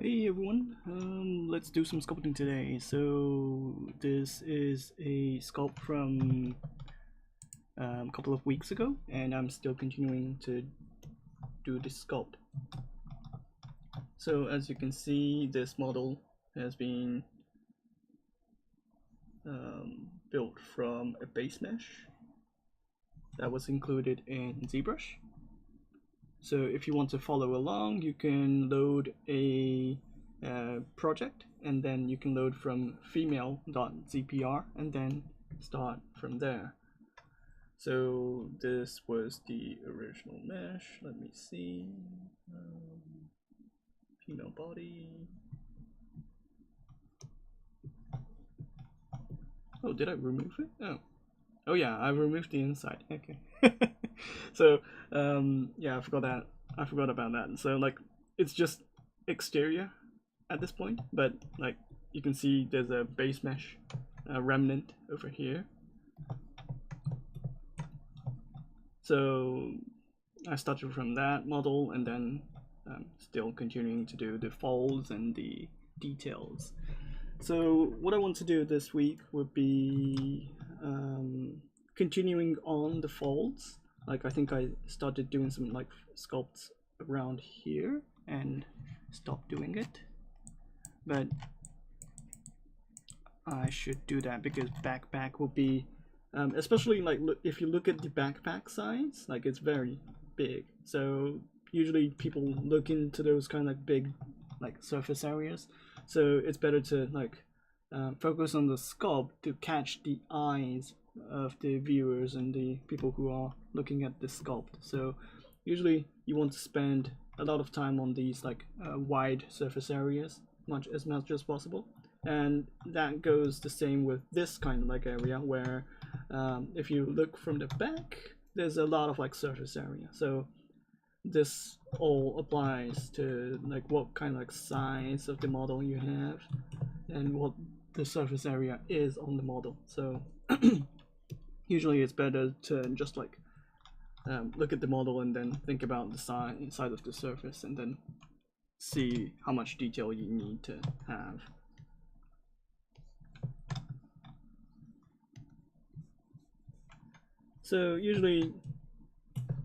Hey everyone, let's do some sculpting today. So this is a sculpt from a couple of weeks ago, and I'm still continuing to do this sculpt. So as you can see, this model has been built from a base mesh that was included in ZBrush. So if you want to follow along, you can load a project, and then you can load from female.zpr and then start from there. So this was the original mesh. Let me see. Female body. Oh, did I remove it? Oh yeah, I removed the inside. Okay. So yeah, I forgot about that. So like, it's just exterior at this point, but like you can see there's a base mesh remnant over here. So I started from that model, and then still continuing to do the folds and the details. So what I want to do this week would be continuing on the folds. Like, I think I started doing some like sculpts around here and stopped doing it, but I should do that because backpack will be especially like if you look at the backpack size, like it's very big. So usually people look into those kind of like big like surface areas. So it's better to like focus on the sculpt to catch the eyes of the viewers and the people who are looking at the sculpt. So usually you want to spend a lot of time on these like wide surface areas as much as possible, and that goes the same with this kind of like area where if you look from the back, there's a lot of like surface area. So this all applies to like what kind of like size of the model you have and what the surface area is on the model. So usually it's better to just like look at the model and then think about the side of the surface and then see how much detail you need to have. So usually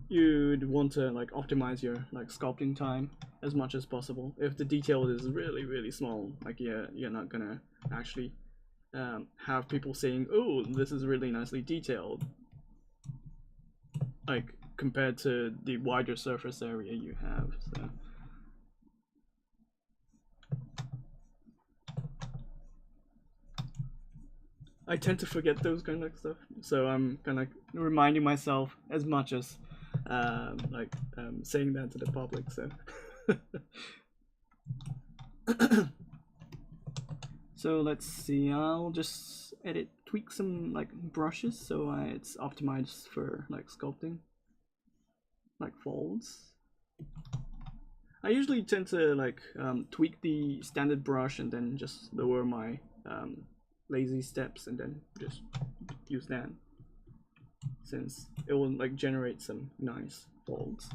you'd want to like optimize your like sculpting time as much as possible. If the detail is really small, like you're not gonna actually have people saying, oh, this is really nicely detailed, like compared to the wider surface area you have. So I tend to forget those kind of stuff, so I'm kind of reminding myself as much as saying that to the public. So so let's see, I'll just tweak some like brushes so it's optimized for like sculpting, like folds. I usually tend to like tweak the standard brush and then just lower my lazy steps and then just use that, since it will like generate some nice folds.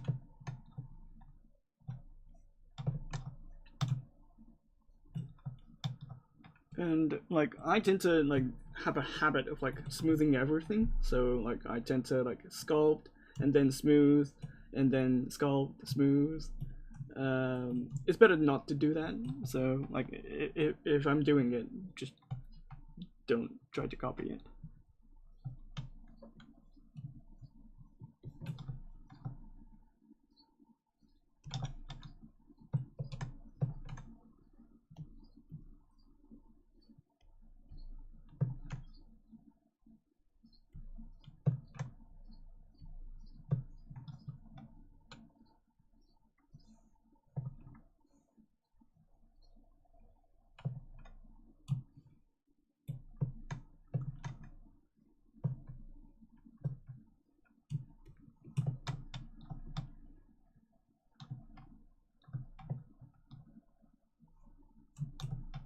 And like I tend to like have a habit of like smoothing everything, so like I tend to like sculpt and then smooth and then sculpt, smooth. It's better not to do that. So like if I'm doing it, just don't try to copy it.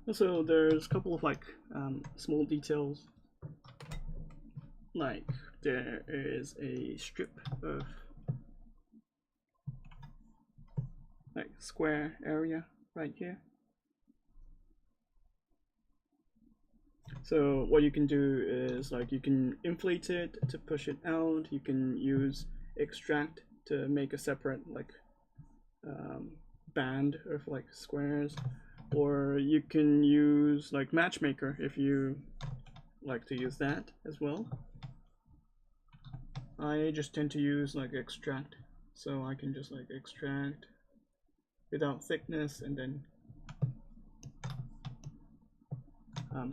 Also, there's a couple of like small details, like there is a strip of like square area right here, So what you can do is like you can inflate it to push it out. You can use extract to make a separate like band of like squares, or you can use like Matchmaker if you like to use that as well. I just tend to use like extract, so I can just like extract without thickness and then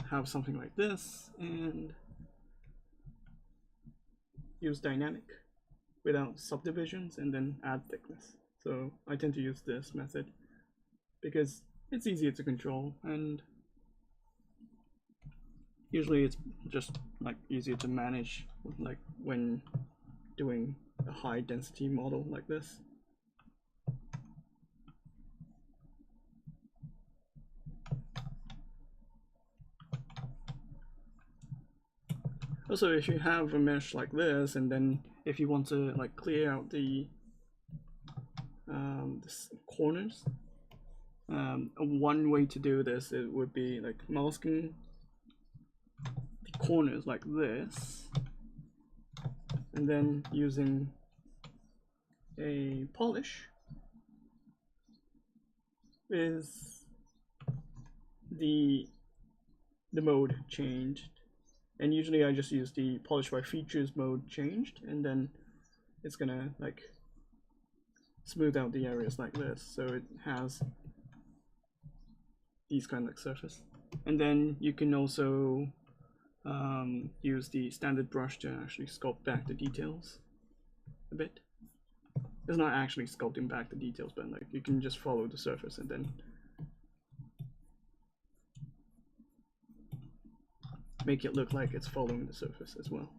have something like this, and use dynamic without subdivisions and then add thickness. So I tend to use this method because it's easier to control, and usually it's just like easier to manage like when doing a high density model like this. Also, if you have a mesh like this, and then if you want to like clear out the corners, one way to do this, it would be like masking the corners like this, and then using a polish with the mode changed. And usually I just use the polish by features mode changed, and then it's gonna like smooth out the areas like this, so it has these kind of like surface. And then you can also use the standard brush to actually sculpt back the details a bit. It's not actually sculpting back the details, but like you can just follow the surface and then make it look like it's following the surface as well.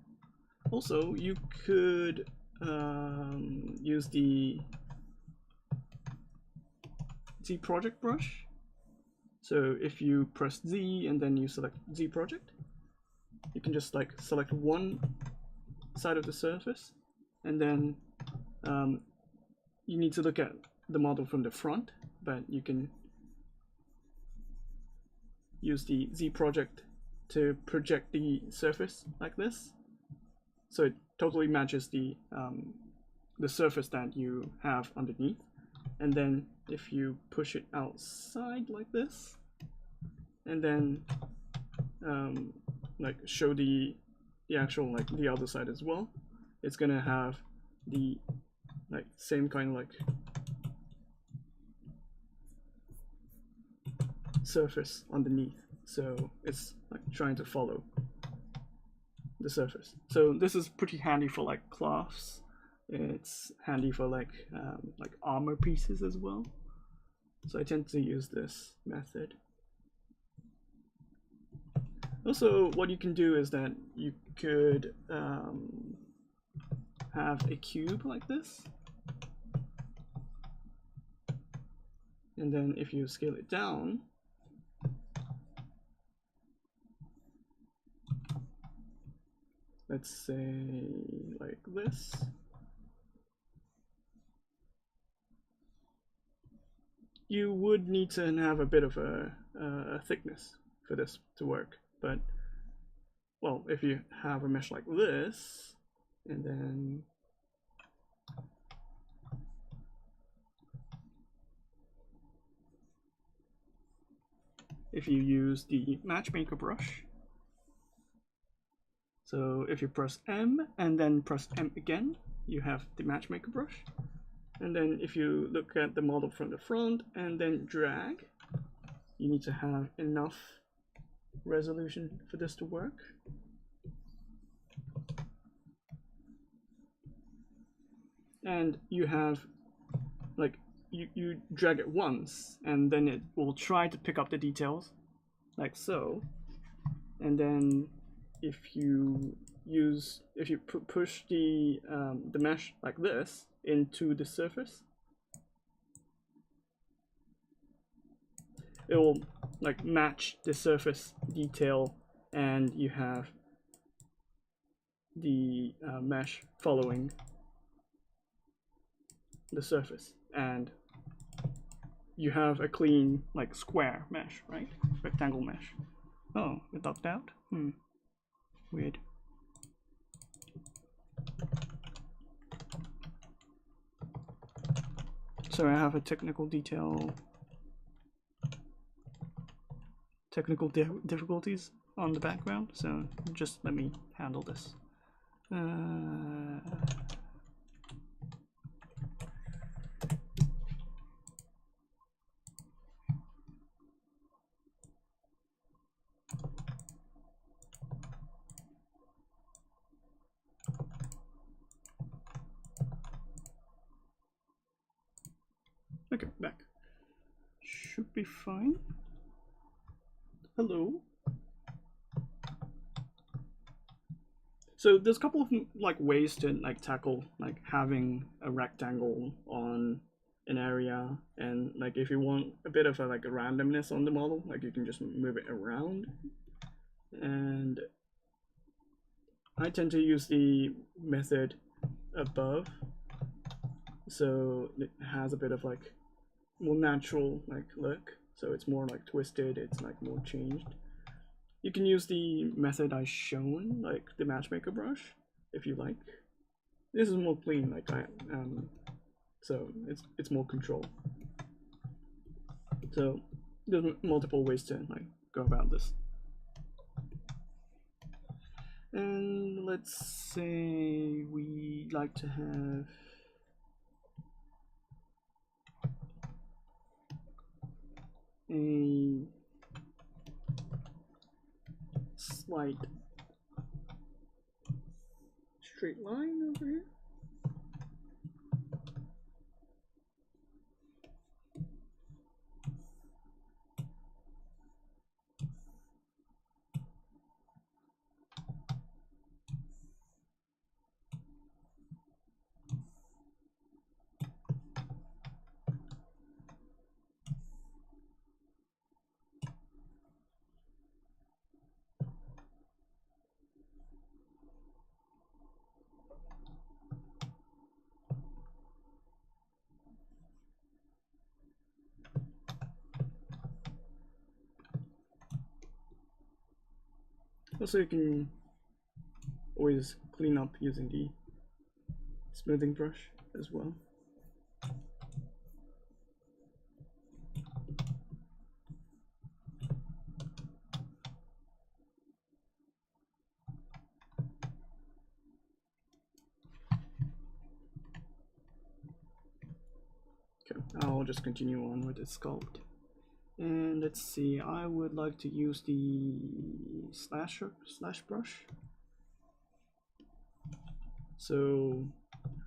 Also, you could use the ZProject brush. So if you press Z and then you select ZProject, you can just like select one side of the surface, and then you need to look at the model from the front, but you can use the ZProject to project the surface like this, so it totally matches the surface that you have underneath. And then if you push it outside like this, and then like show the actual like the other side as well, it's gonna have the like same kind of like surface underneath. So it's like trying to follow the surface. So this is pretty handy for like cloths. It's handy for like armor pieces as well. So I tend to use this method. Also, what you can do is that you could have a cube like this, and then if you scale it down, let's say like this, you would need to have a bit of a thickness for this to work. But well, if you have a mesh like this, and then if you use the Matchmaker brush, so if you press M and then press M again, you have the Matchmaker brush. And then if you look at the model from the front and then drag, you need to have enough resolution for this to work. And you have like you drag it once, and then it will try to pick up the details like so. And then if you push the mesh like this into the surface, it will like match the surface detail, and you have the mesh following the surface, and you have a clean like square mesh, right? Rectangle mesh. Oh, it locked out? Weird. So I have a technical difficulties on the background, so just let me handle this. Okay, back. Should be fine. Hello. So there's a couple of like ways to like tackle like having a rectangle on an area, and like if you want a bit of a like a randomness on the model, like you can just move it around. And I tend to use the method above, so it has a bit of like more natural like look, so it's more like twisted, it's like more changed. You can use the method I shown, like the Matchmaker brush, if you like. This is more clean, like so it's more control. So there's multiple ways to like go about this. And let's say we like to have a slight straight line over here. Also, you can always clean up using the smoothing brush as well. Okay, I'll just continue on with the sculpt. And let's see, I would like to use the slash brush. So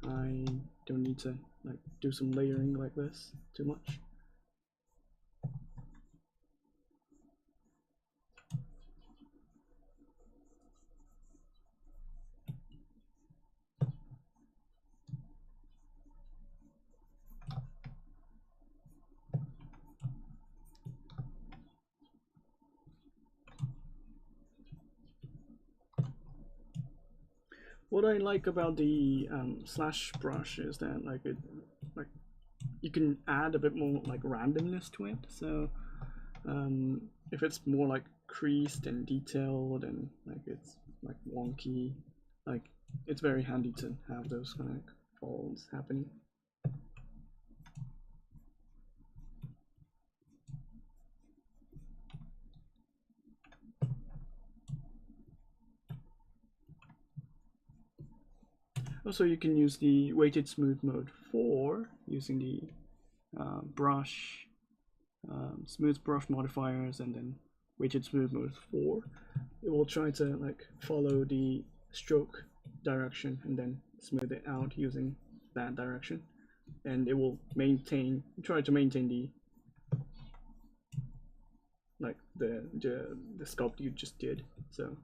I don't need to like do some layering like this too much. What I like about the slash brush is that like you can add a bit more like randomness to it. So if it's more like creased and detailed and like it's like wonky, like it's very handy to have those kind of folds happening. Also, you can use the weighted smooth mode 4 using the brush, smooth brush modifiers, and then weighted smooth mode 4. It will try to like follow the stroke direction and then smooth it out using that direction, and it will try to maintain the like the sculpt you just did. So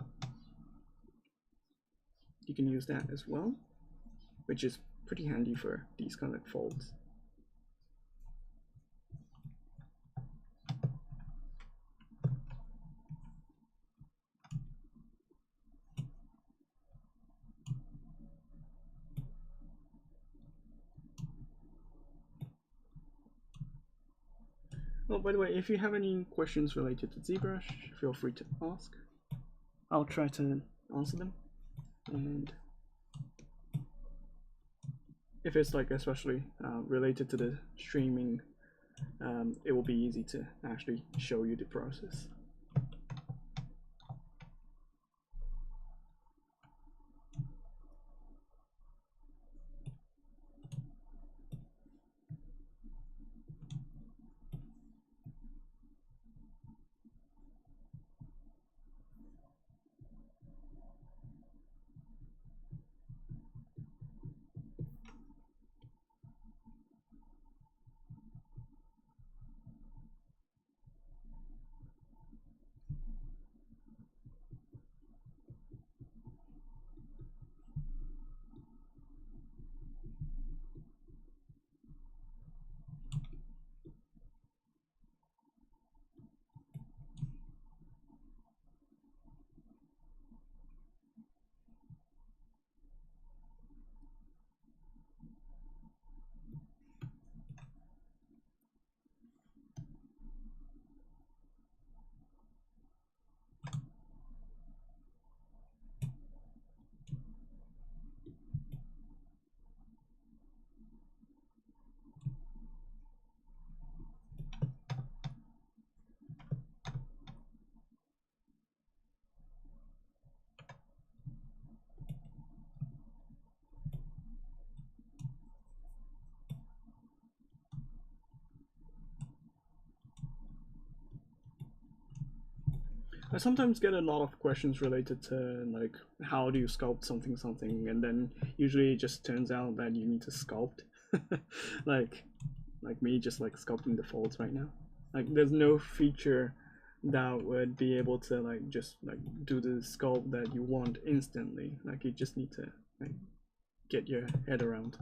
you can use that as well, which is pretty handy for these kind of folds. Oh, by the way, if you have any questions related to ZBrush, feel free to ask. I'll try to answer them. And if it's like especially related to the streaming, it will be easy to actually show you the process. I sometimes get a lot of questions related to like how do you sculpt something, and then usually it just turns out that you need to sculpt. like me just like sculpting the folds right now. Like there's no feature that would be able to like just like do the sculpt that you want instantly. Like you just need to like get your head around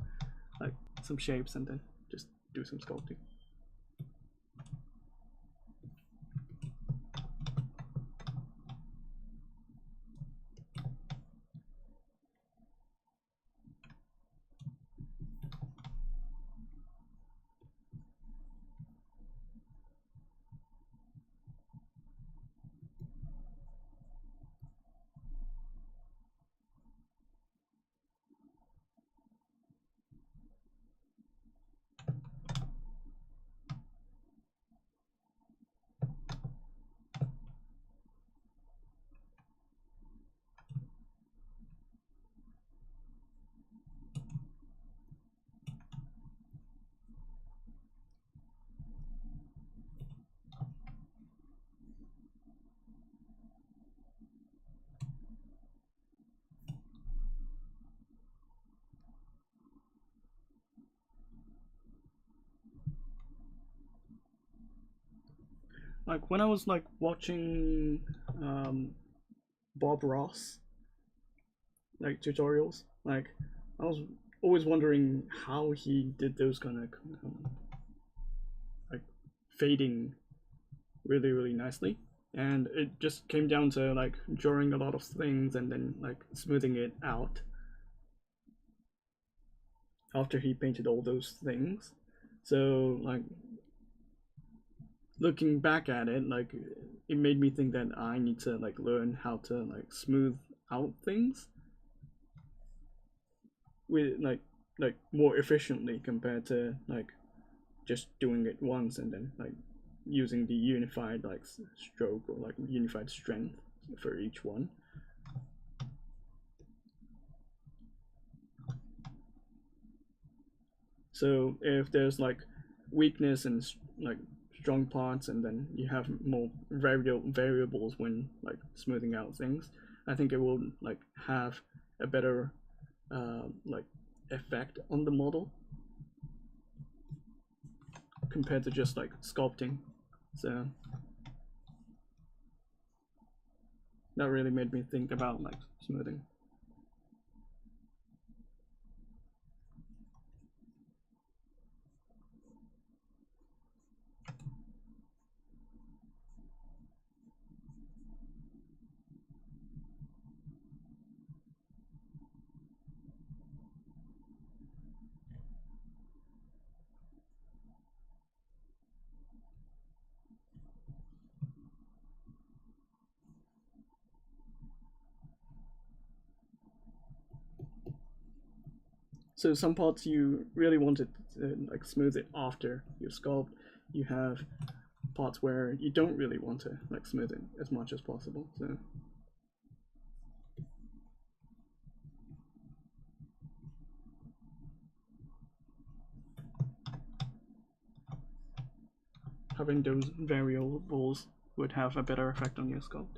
like some shapes and then just do some sculpting. Like when I was like watching Bob Ross like tutorials, like I was always wondering how he did those kind of like fading really nicely, and it just came down to like drawing a lot of things and then like smoothing it out after he painted all those things. So like looking back at it, like it made me think that I need to like learn how to like smooth out things with like more efficiently compared to like just doing it once and then like using the unified like stroke or like unified strength for each one. So if there's like weakness and like strong parts, and then you have more variables when like smoothing out things, I think it will like have a better like effect on the model compared to just like sculpting. So that really made me think about like smoothing. So some parts you really want it to like smooth it after you sculpt. You have parts where you don't really want to like smooth it as much as possible. So having those variables would have a better effect on your sculpt.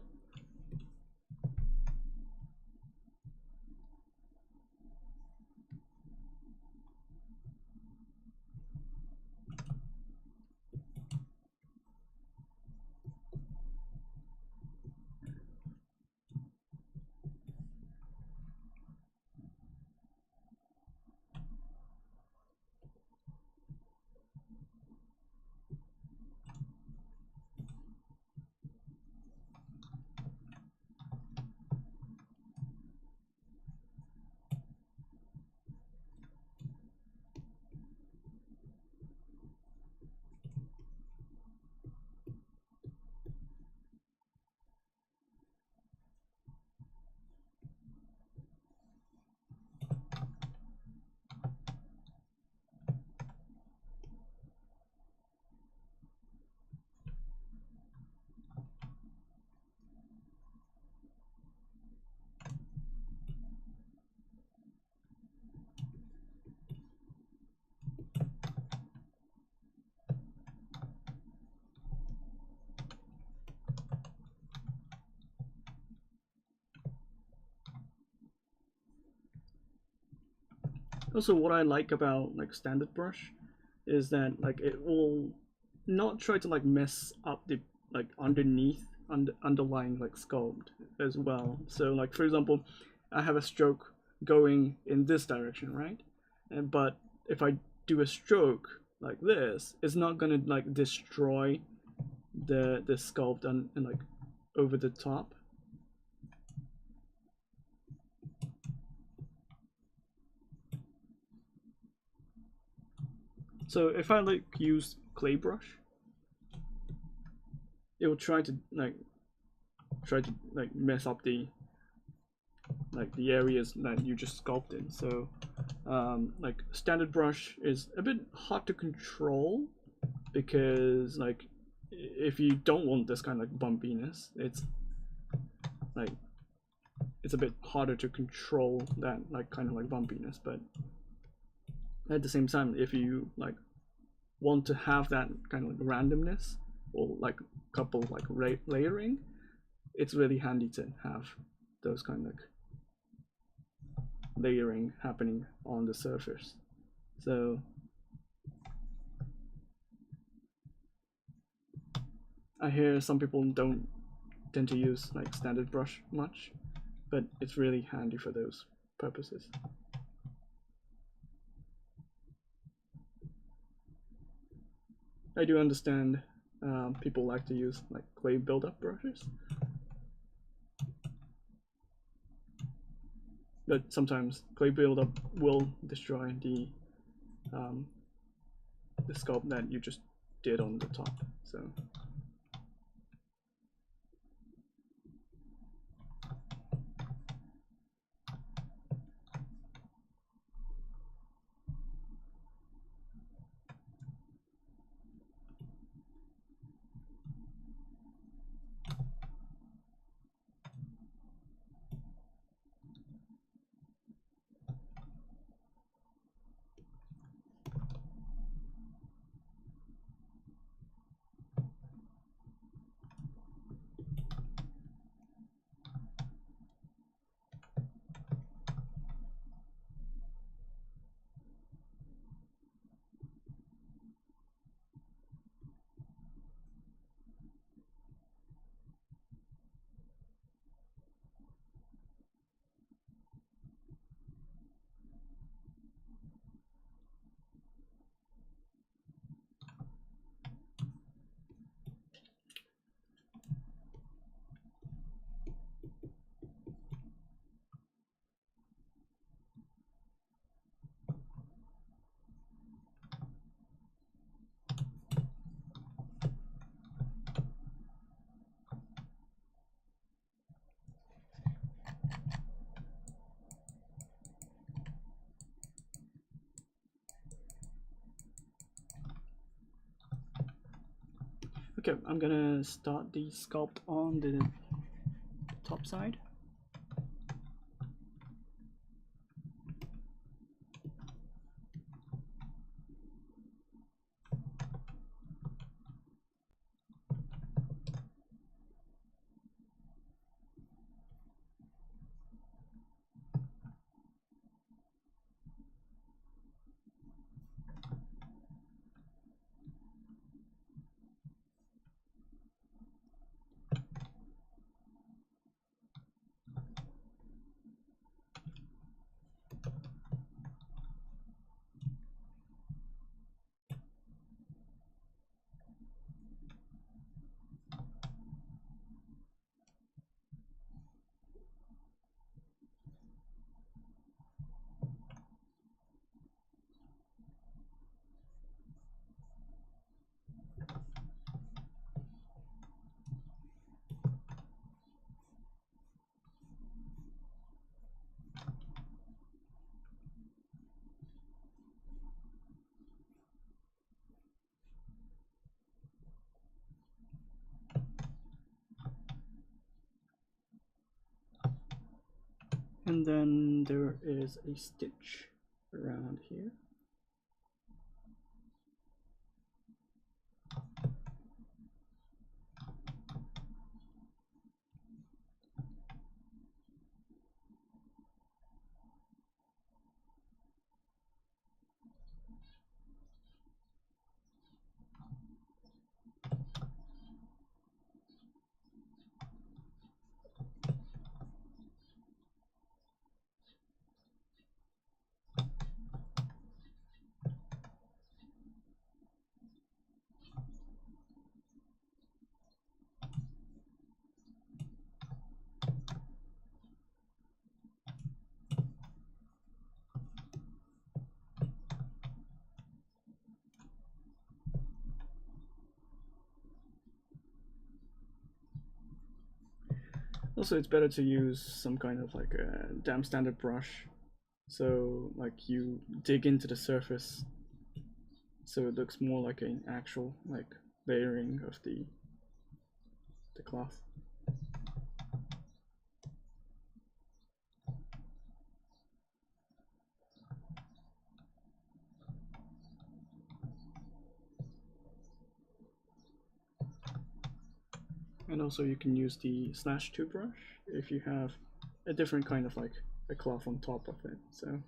Also, what I like about like standard brush is that like it will not try to like mess up the like underlying like sculpt as well. So like for example, I have a stroke going in this direction, right? But if I do a stroke like this, it's not gonna like destroy the sculpt and like over the top. So if I like use clay brush, it will try to mess up the areas that you just sculpted. So like standard brush is a bit hard to control because like if you don't want this kind of like bumpiness, it's like it's a bit harder to control that like kind of like bumpiness. But at the same time, if you like want to have that kind of like randomness or like couple like layering, it's really handy to have those kind of like layering happening on the surface. So I hear some people don't tend to use like standard brush much, but it's really handy for those purposes. I do understand people like to use like clay buildup brushes, but sometimes clay buildup will destroy the sculpt that you just did on the top. So Okay, I'm gonna start the sculpt on the top side. And then there is a stitch around here. Also, it's better to use some kind of like a damn standard brush, so like you dig into the surface, so it looks more like an actual like layering of the cloth. And also you can use the /2 brush if you have a different kind of like a cloth on top of it. So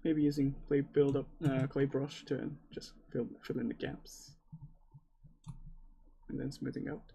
maybe using clay brush to just fill in the gaps and then smoothing out.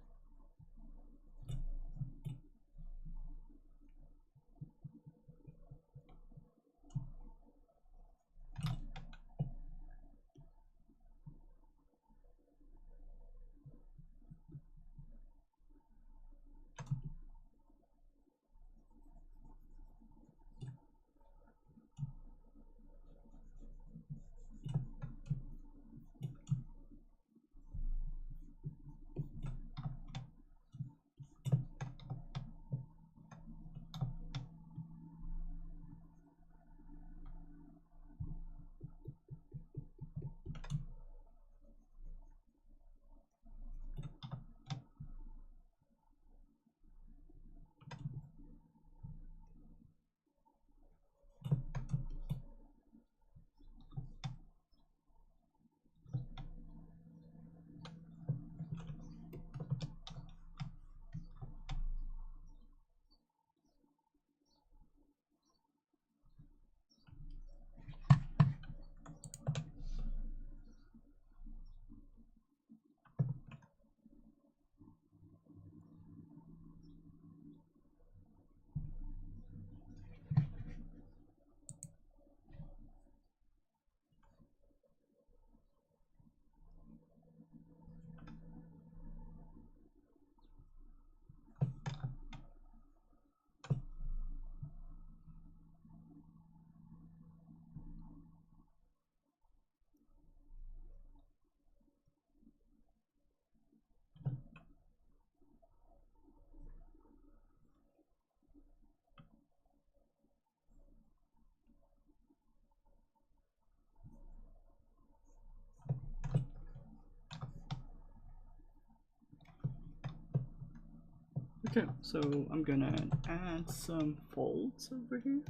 Okay, so I'm gonna add some folds over here.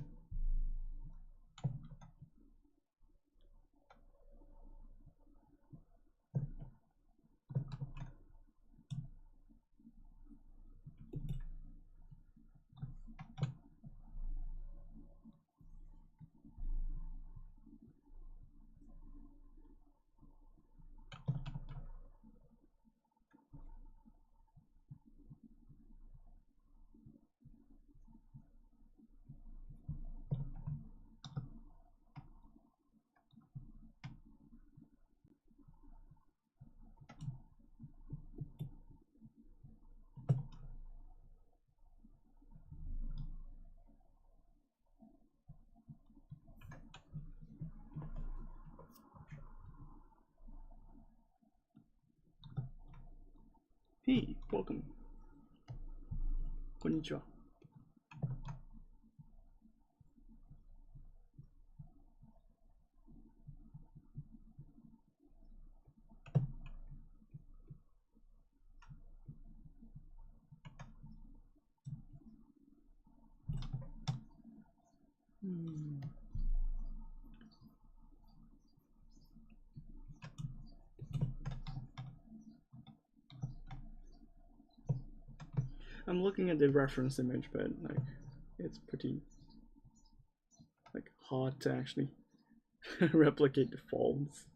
Hey, welcome. Konnichiwa. I'm looking at the reference image, but like it's pretty like hard to actually replicate the folds.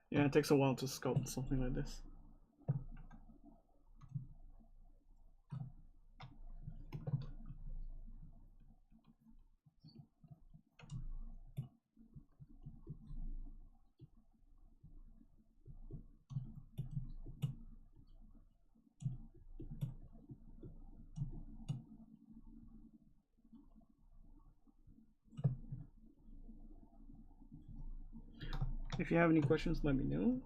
Yeah, it takes a while to sculpt something like this. if you have any questions, let me know.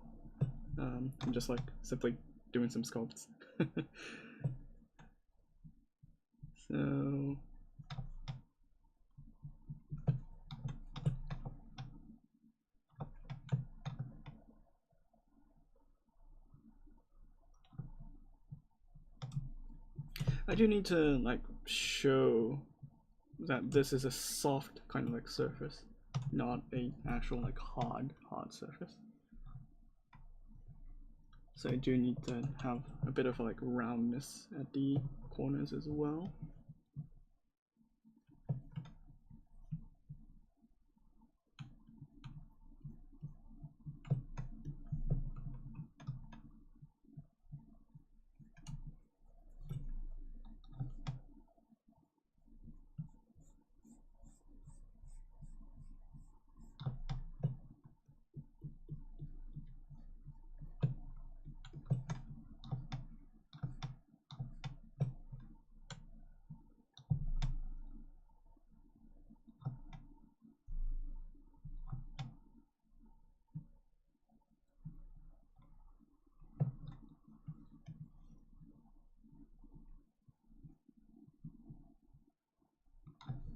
I'm just like simply doing some sculpts. So I do need to like show that this is a soft kind of like surface, not a actual like hard surface. So I do need to have a bit of like roundness at the corners as well.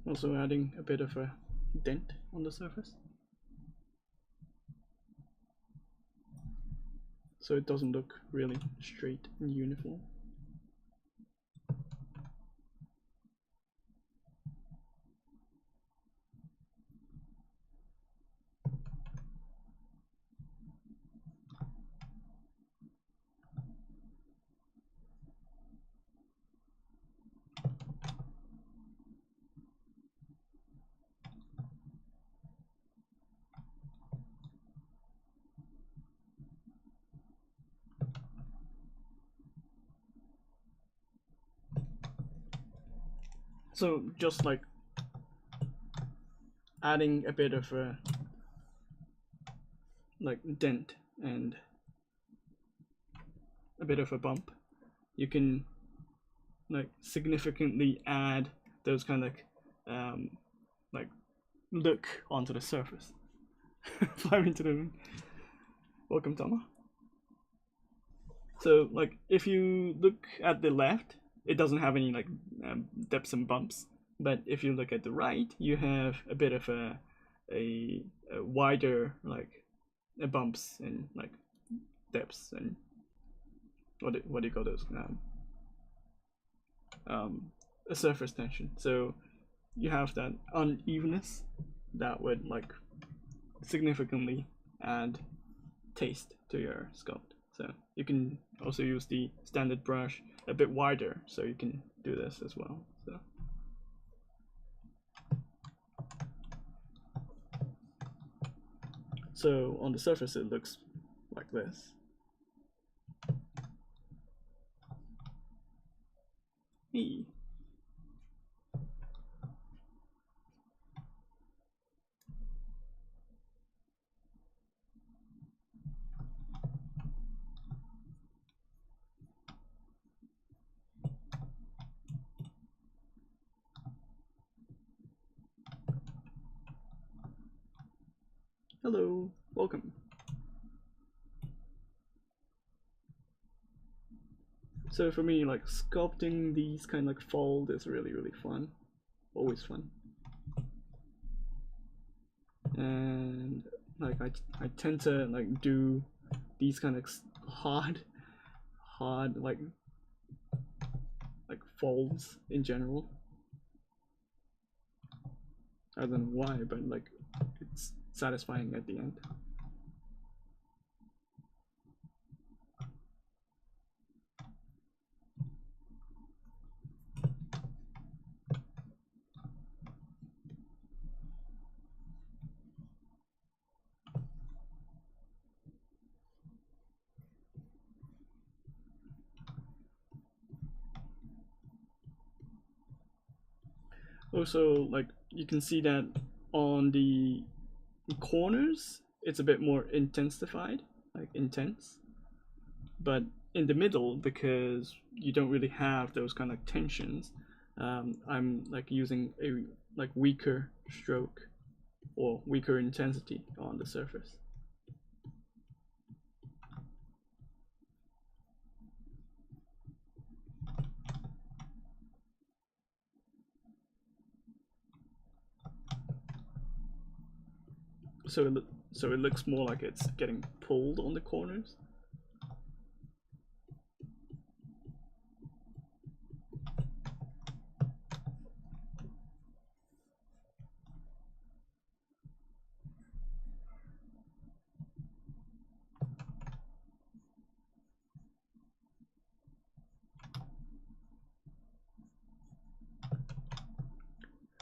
Also adding a bit of a dent on the surface, so it doesn't look really straight and uniform. So just like adding a bit of a like dent and a bit of a bump, you can like significantly add those kind of like look onto the surface. Flying to the moon. Welcome, Tama. So like if you look at the left, it doesn't have any like depths and bumps, but if you look at the right, you have a bit of a wider like bumps and like depths and what do you call those, a surface tension. So you have that unevenness that would like significantly add taste to your sculpt. So you can also use the standard brush a bit wider, so you can do this as well. So on the surface it looks like this. Hey. Hello, welcome. So for me, like sculpting these kind of like fold is really fun, always fun. And like I tend to like do these kind of hard like folds in general. I don't know why, but like it's satisfying at the end. Also, like you can see that on the corners it's a bit more intensified, like intense, but in the middle, because you don't really have those kind of tensions, I'm like using a like weaker stroke or weaker intensity on the surface. so it looks more like it's getting pulled on the corners.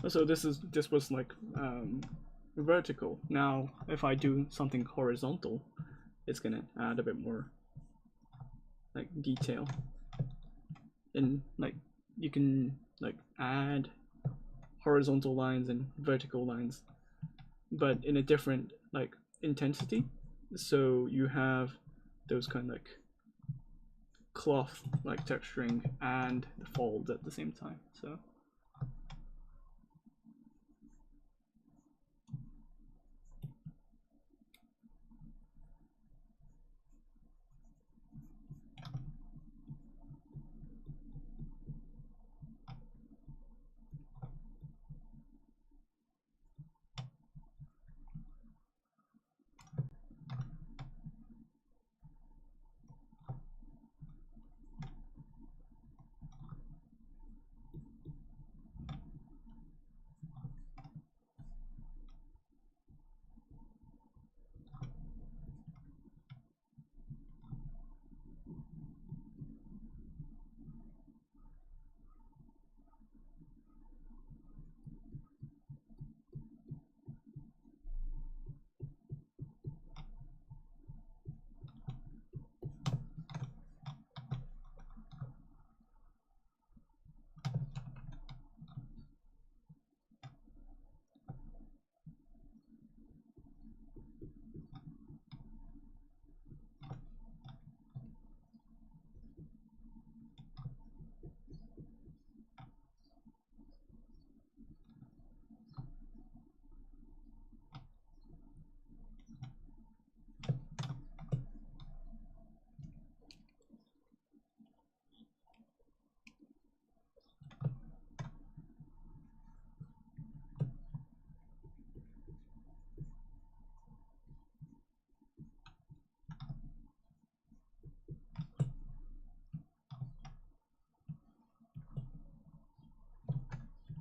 So this was like vertical. Now if I do something horizontal, it's gonna add a bit more like detail. And like you can like add horizontal lines and vertical lines, but in a different like intensity. So you have those kind of like cloth like texturing and the folds at the same time. So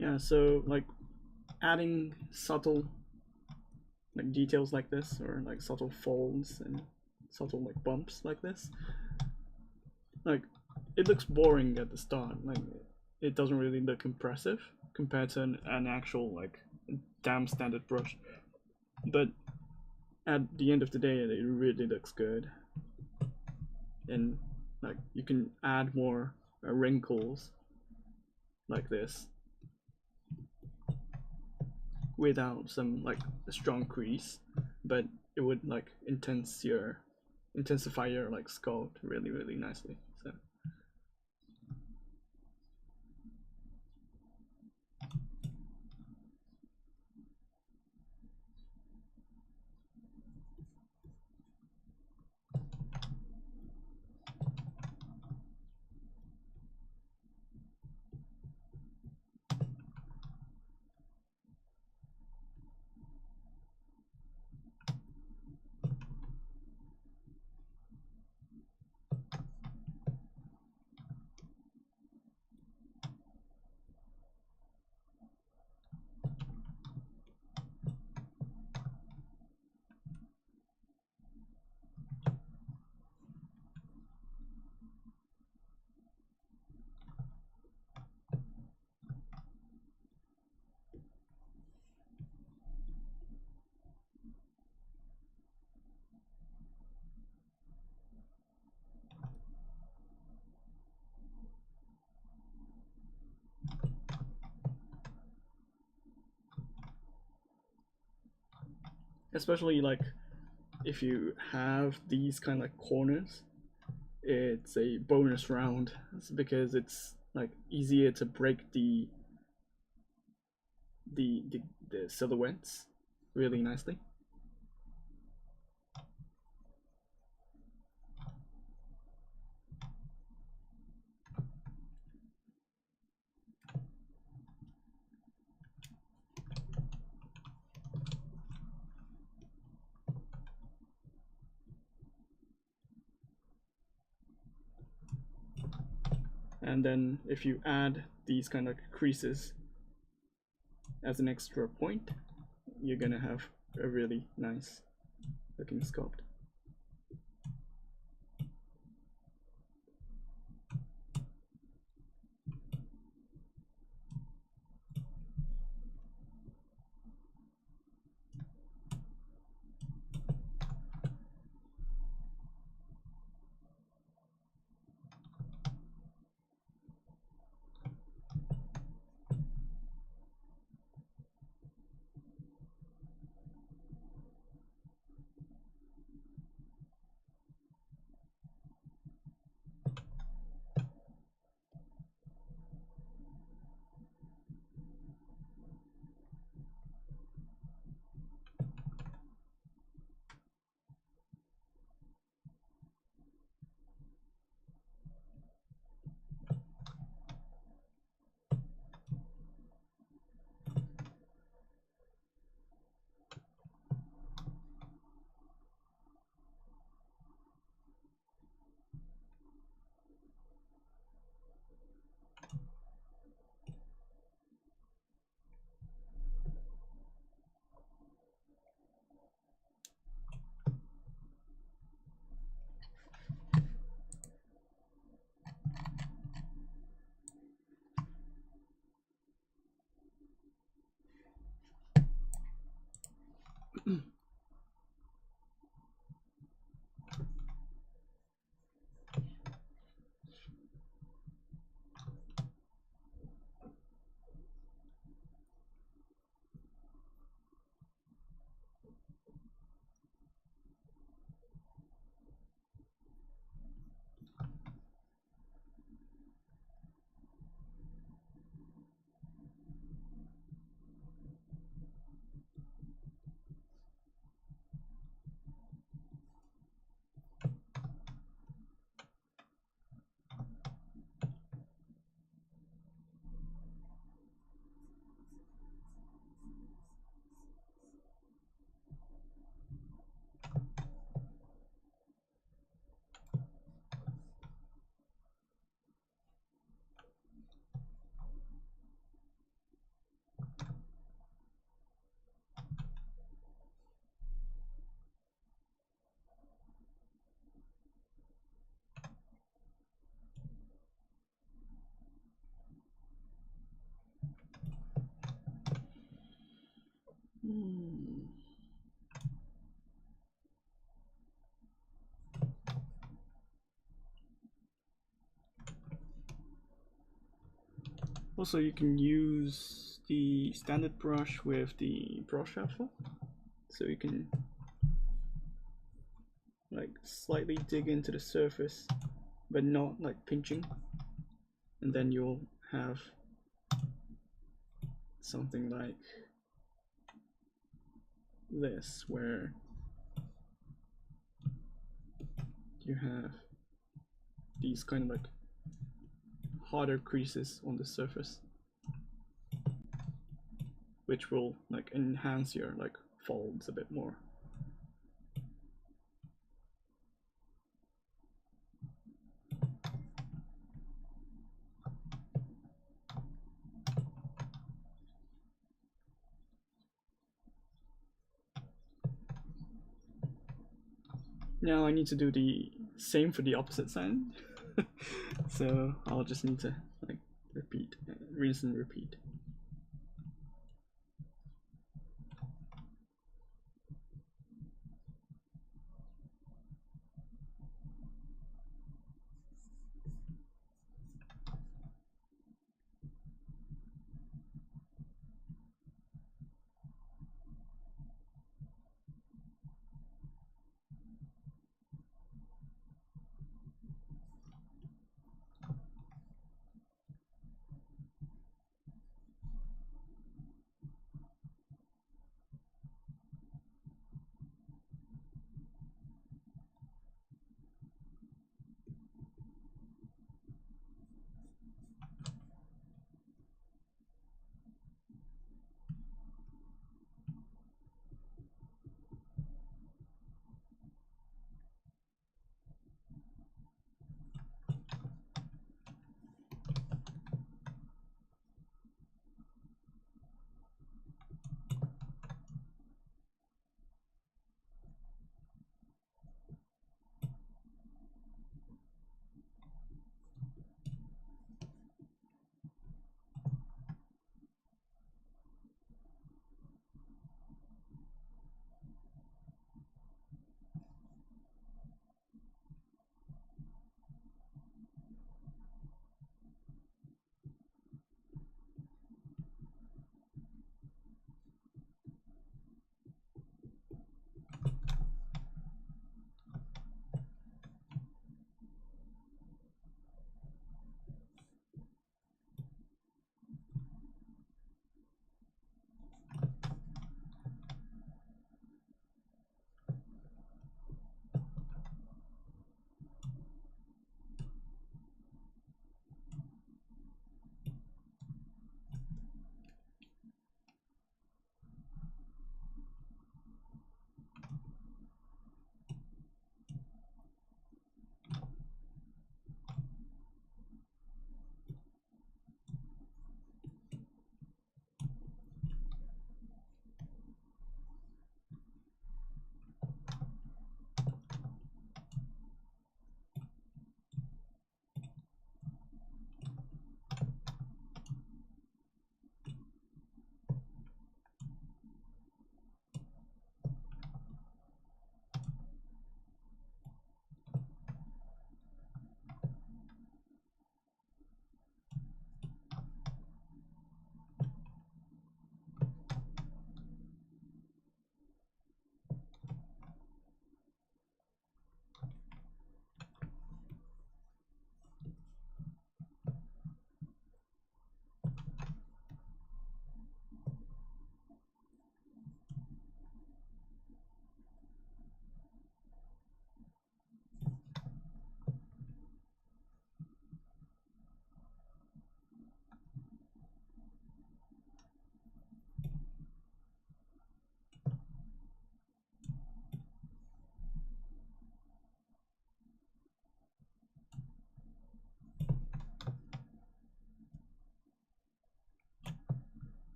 yeah, so like adding subtle like details like this, or like subtle folds and subtle like bumps like this, like it looks boring at the start. Like it doesn't really look impressive compared to an actual like damn standard brush, but at the end of the day it really looks good. And like you can add more wrinkles like this without some like a strong crease, but it would like intensify your like sculpt really nicely. So especially like if you have these kind of like corners, it's a bonus round because it's like easier to break the silhouettes really nicely. And then if you add these kind of creases as an extra point, you're gonna have a really nice looking sculpt. Also, you can use the standard brush with the brush shuffle, so you can like slightly dig into the surface, but not like pinching, and then you'll have something like this, where you have these kind of like harder creases on the surface, which will like enhance your like folds a bit more. Now I need to do the same for the opposite side. So I'll just need to like repeat, rinse and repeat.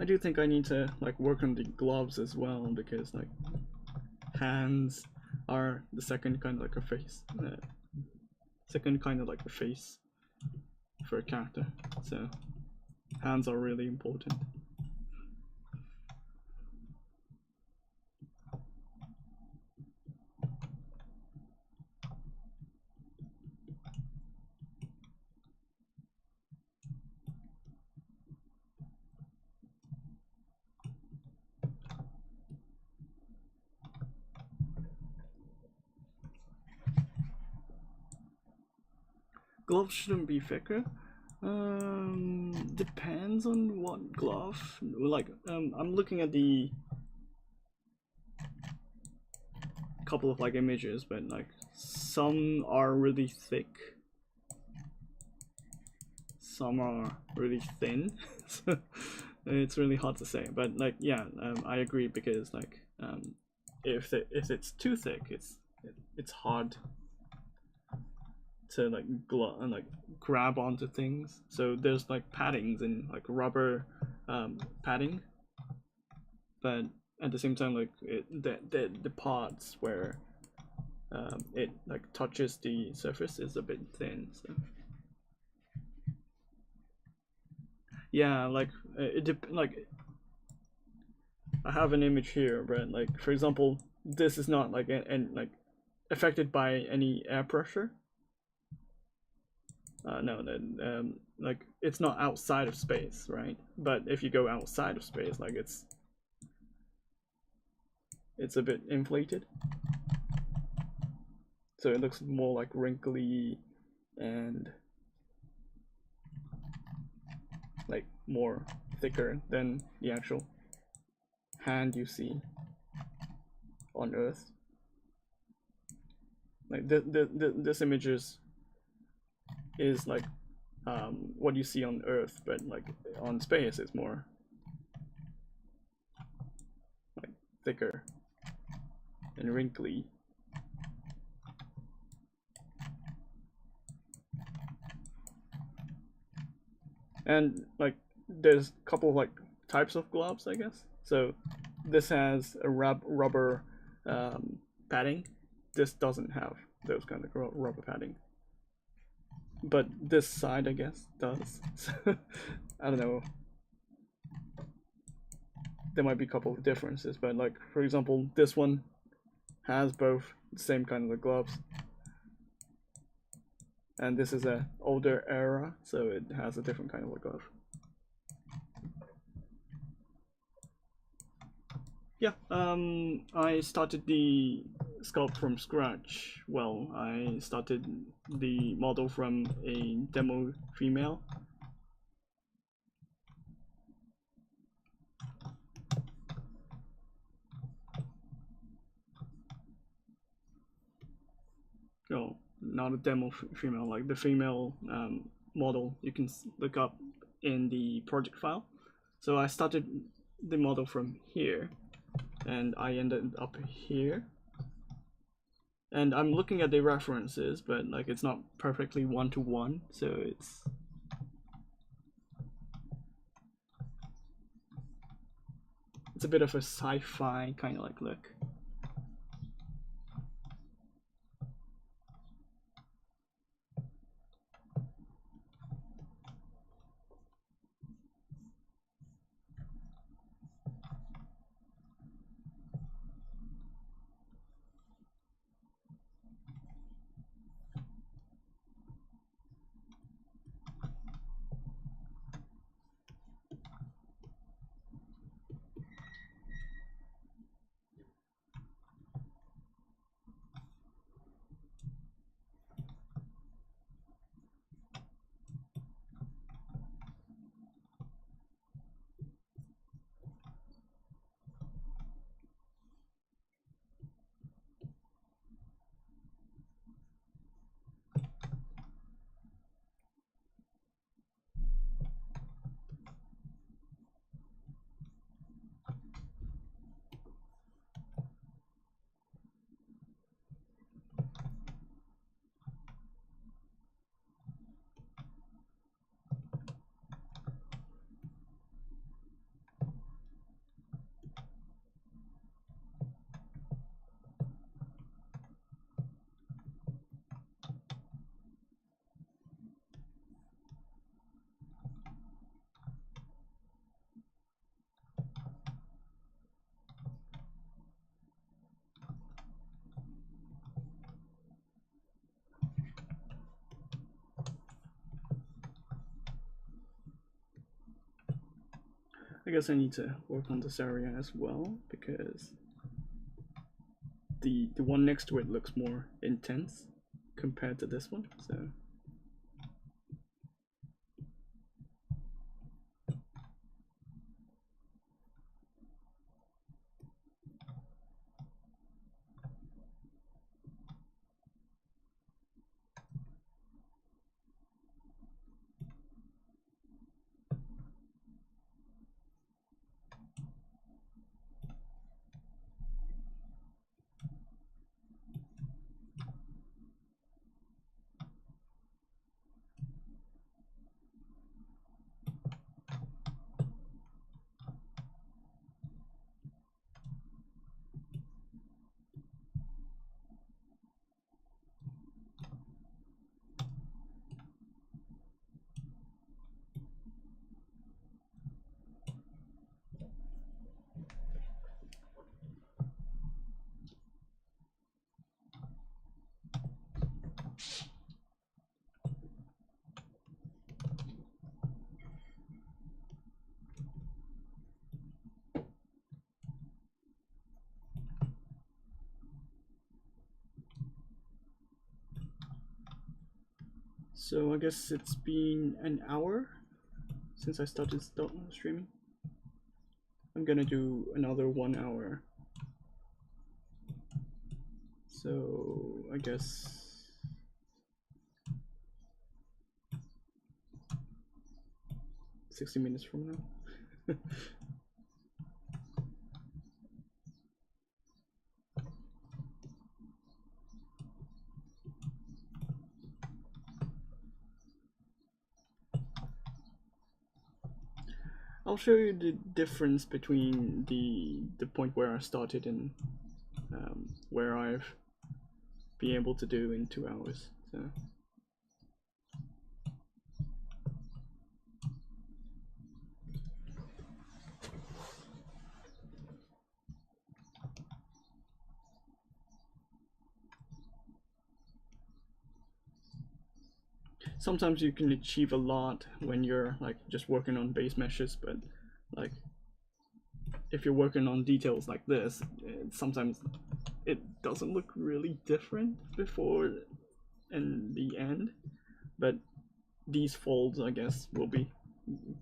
I do think I need to like work on the gloves as well, because like hands are the second kind of like a face, second kind of like a face for a character. So hands are really important. Gloves shouldn't be thicker. Depends on what glove. Like, I'm looking at the couple of like images, but like some are really thick, some are really thin. So it's really hard to say. But like, yeah, I agree, because like, if it's too thick, it's hard to like grab onto things. So there's like paddings and like rubber padding, but at the same time, like the parts where it like touches the surface is a bit thin. So yeah, like like I have an image here, but like for example, this is not like like affected by any air pressure. No, then like it's not outside of space, right? But if you go outside of space, like it's a bit inflated, so it looks more like wrinkly and like more thicker than the actual hand you see on Earth. Like this image is like what you see on Earth, but like on space it's more like thicker and wrinkly. And like there's a couple of like types of gloves, I guess. So this has a rubber padding. This doesn't have those kind of rubber padding, but this side, I guess, does. So I don't know, there might be a couple of differences, but like for example, this one has both the same kind of gloves, and this is a older era, so it has a different kind of glove. Yeah, I started the sculpt from scratch. Well, I started the model from a demo female. No, not a demo female, like the female model you can look up in the project file. So I started the model from here, and I ended up here. And I'm looking at the references, but like it's not perfectly one-to-one, so it's a bit of a sci-fi kind of like look. guess I need to work on this area as well, because the one next to it looks more intense compared to this one, so. So I guess it's been an hour since I started streaming. I'm gonna do another 1 hour. So I guess $60 minutes from now. I'll show you the difference between the point where I started and where I've been able to do in 2 hours. So. Sometimes you can achieve a lot when you're like just working on base meshes, but like if you're working on details like this, sometimes it doesn't look really different before and the end, but these folds I guess will be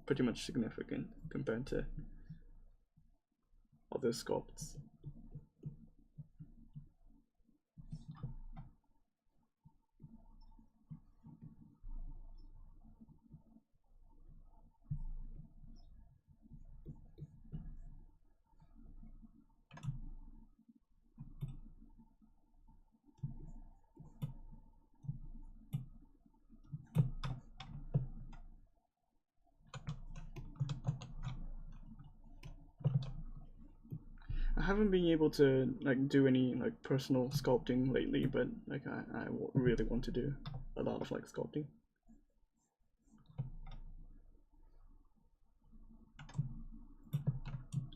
pretty much significant compared to other sculpts. I haven't been able to like do any like personal sculpting lately, but like I really want to do a lot of like sculpting.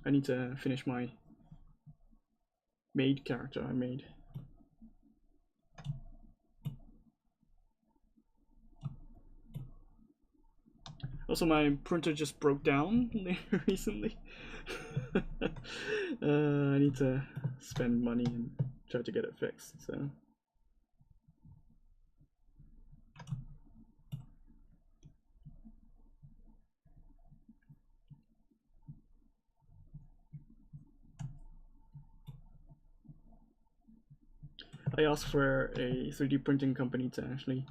I need to finish my maid character I made. Also, my printer just broke down recently. I need to spend money and try to get it fixed, so. I asked for a 3D printing company to actually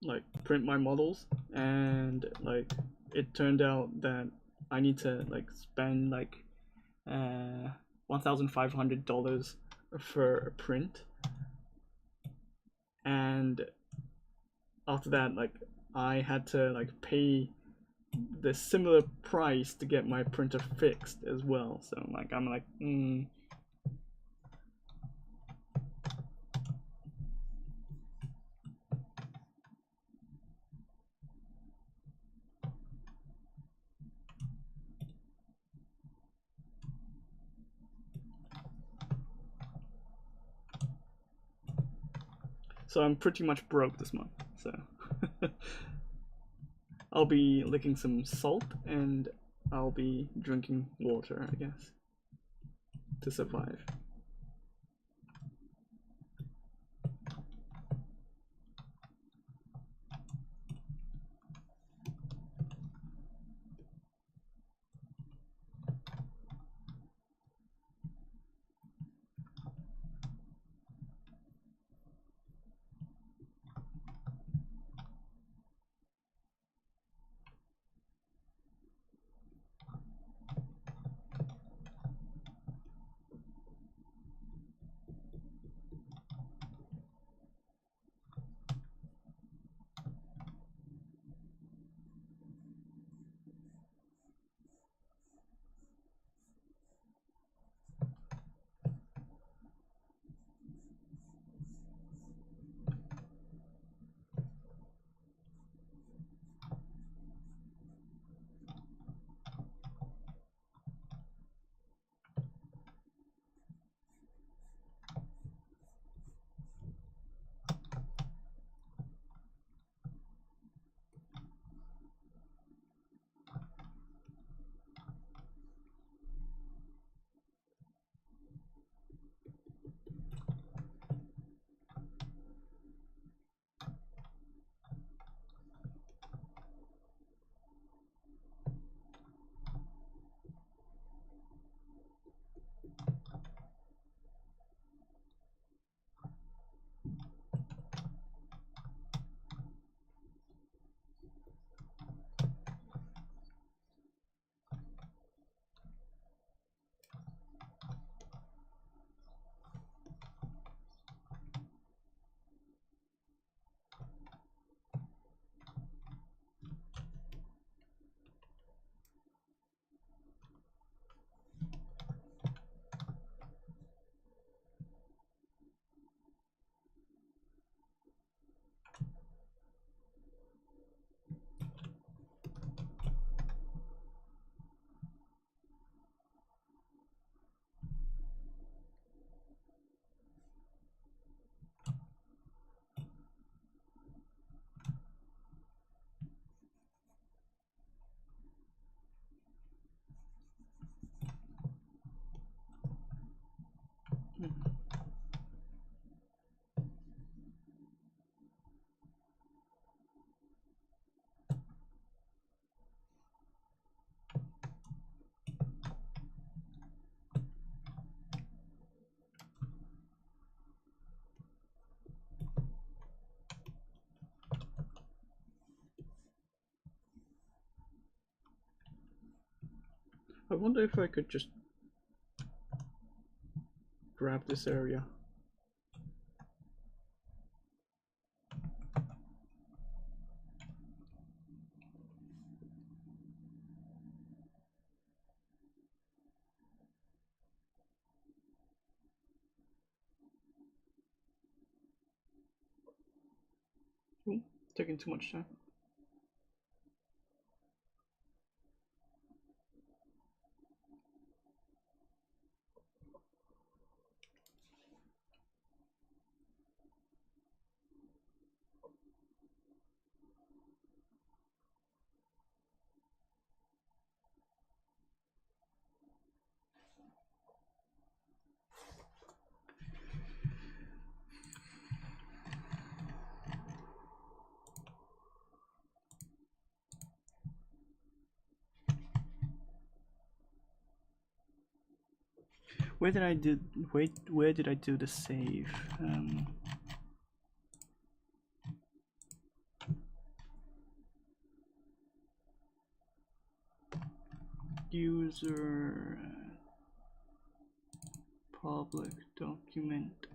like print my models, and like it turned out that I need to like spend like $1,500 for a print, and after that like I had to like pay the similar price to get my printer fixed as well. So like I'm like So I'm pretty much broke this month, so I'll be licking some salt and I'll be drinking water, I guess, to survive. I wonder if I could just grab this area. Ooh, taking too much time. Where did I do? Wait, where did I do the save? User public document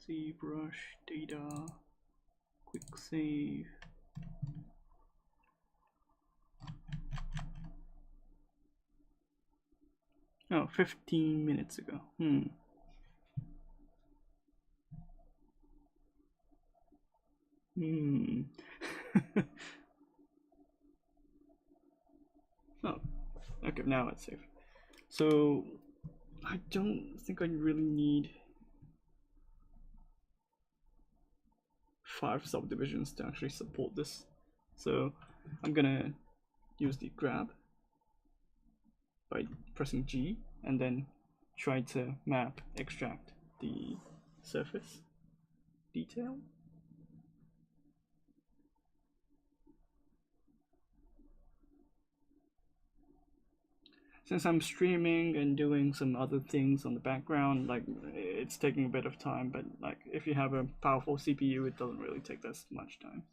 ZBrush data quick save. Oh, 15 minutes ago. Oh, okay, now it's safe. So I don't think I really need 5 subdivisions to actually support this. So I'm gonna use the grab by pressing G and then try to extract the surface detail. Since I'm streaming and doing some other things on the background, like it's taking a bit of time, but like if you have a powerful CPU, it doesn't really take that much time.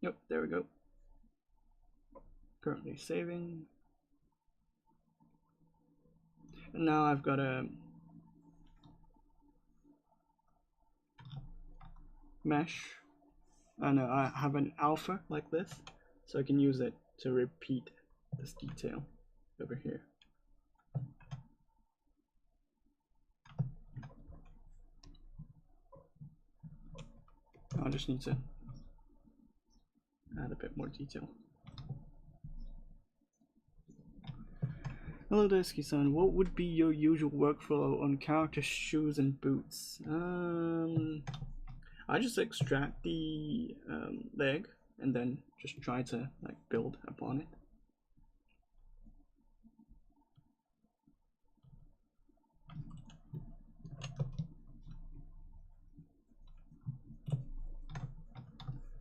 Yep, there we go. Currently saving. And now I've got a mesh. I have an alpha like this, so I can use it to repeat this detail over here. I just need to add a bit more detail. Hello Daisuke-san, what would be your usual workflow on character shoes and boots? I just extract the leg and then just try to like build upon it.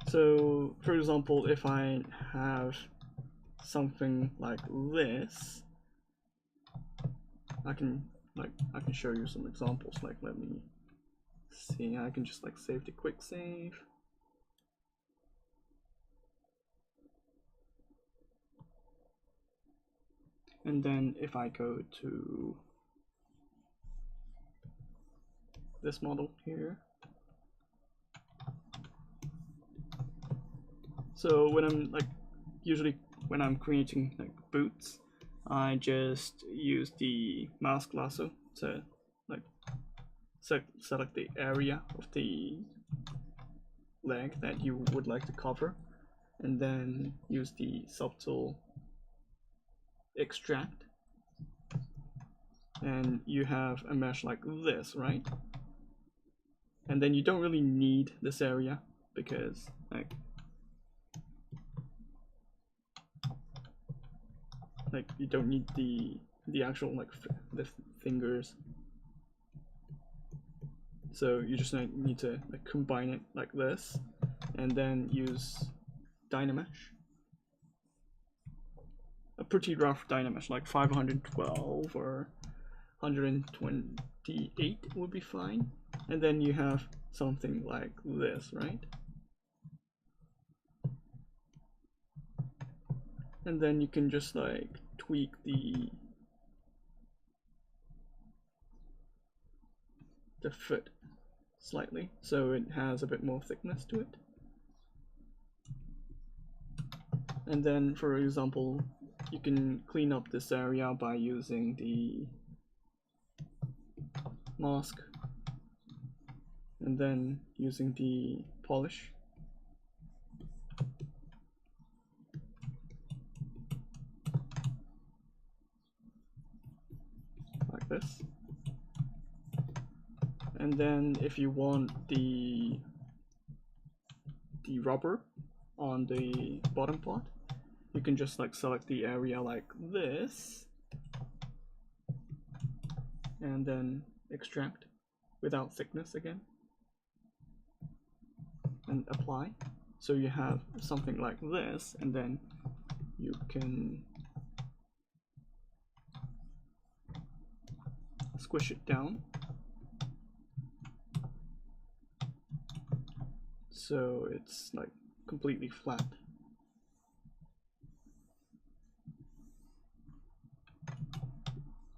So, for example, if I have something like this, I can show you some examples. Like, let me see. I can just like save the quick save. And then if I go to this model here. So when I'm usually when I'm creating like boots, I just use the mask lasso to like select the area of the leg that you would like to cover, and then use the subtool extract, and you have a mesh like this, right? And then you don't really need this area because like you don't need the actual like the fingers, so you just need to like combine it like this, and then use Dynamesh, a pretty rough Dynamesh, like 512 or 128 would be fine, and then you have something like this, right? And then you can just like tweak the foot slightly so it has a bit more thickness to it. And then, for example, you can clean up this area by using the mask and then using the polish. Like this. And then if you want the rubber on the bottom part, you can just like select the area like this and then extract without thickness again and apply. So you have something like this, and then you can squish it down so it's like completely flat.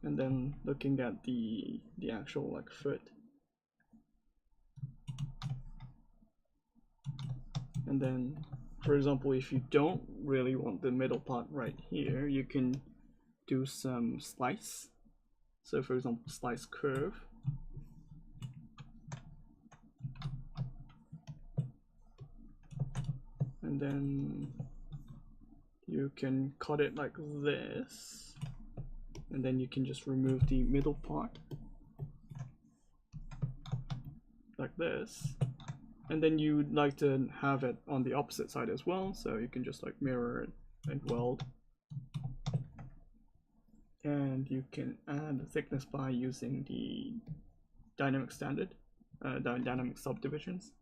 And then looking at the actual like foot, and then for example, if you don't really want the middle part right here, you can do some slice. So for example, slice curve, and then you can cut it like this, and then you can just remove the middle part like this, and then you'd like to have it on the opposite side as well, so you can just like mirror it and weld. And you can add thickness by using the dynamic standard, dynamic subdivisions.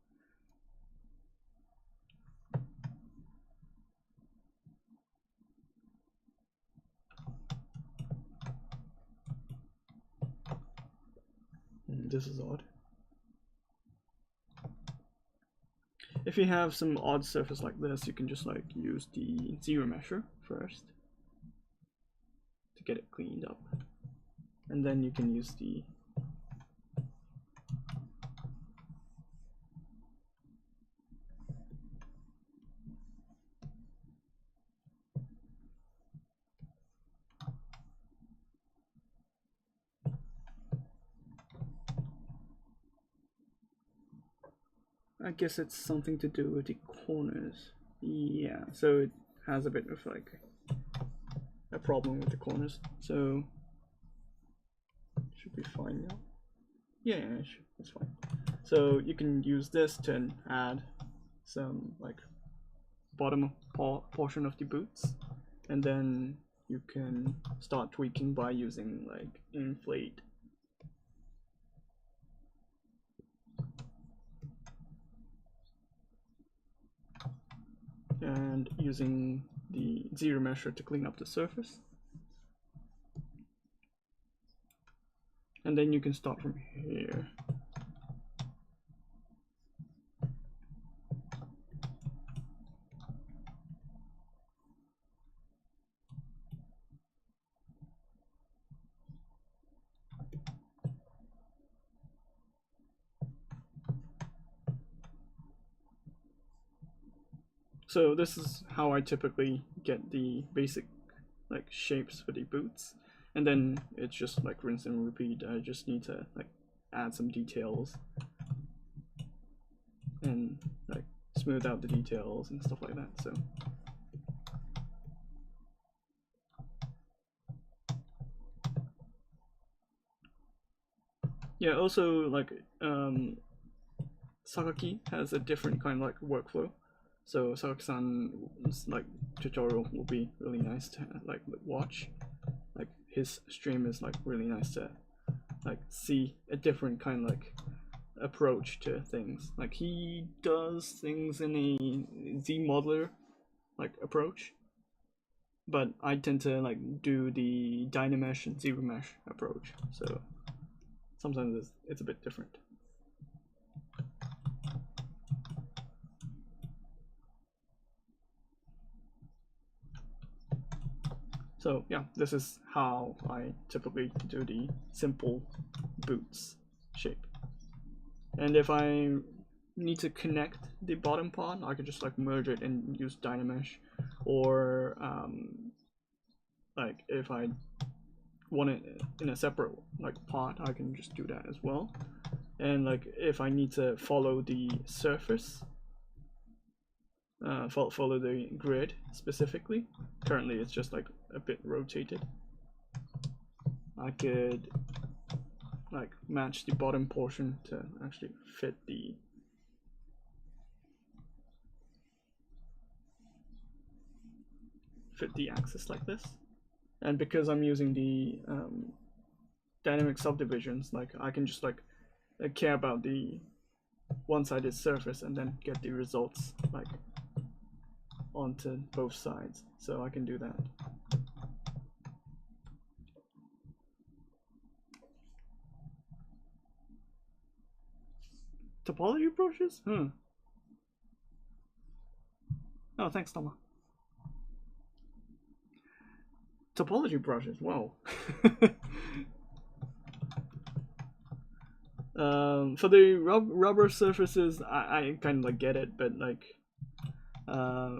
This is odd. If you have some odd surface like this, you can just like use the ZRemesher first to get it cleaned up, and then you can use the I guess it's something to do with the corners. Yeah, so it has a bit of like a problem with the corners, so should be fine now. Yeah, that's fine. So you can use this to add some like bottom portion of the boots, and then you can start tweaking by using like inflate. And using the ZRemesher to clean up the surface. And then you can start from here. So this is how I typically get the basic like shapes for the boots, and then it's just like rinse and repeat. I just need to like add some details and like smooth out the details and stuff like that. So yeah, also like Sakaki has a different kind of like workflow. So Sakaki-san's like tutorial will be really nice to like watch. Like his stream is like really nice to like see a different kind of like approach to things. Like he does things in a ZModeler like approach, but I tend to like do the Dynamesh and ZBrush approach. So sometimes it's a bit different. So yeah, this is how I typically do the simple boots shape. And if I need to connect the bottom part, I could just like merge it and use Dynamesh, or like if I want it in a separate like part, I can just do that as well. And like if I need to follow the surface, follow the grid specifically, currently it's just like a bit rotated, I could like match the bottom portion to actually fit the fit the axis like this. And because I'm using the dynamic subdivisions, like I can just like care about the one-sided surface and then get the results like onto both sides. So I can do that. Topology brushes? Oh, thanks, Toma. Topology brushes, wow. For the rubber surfaces, I kind of like get it, but like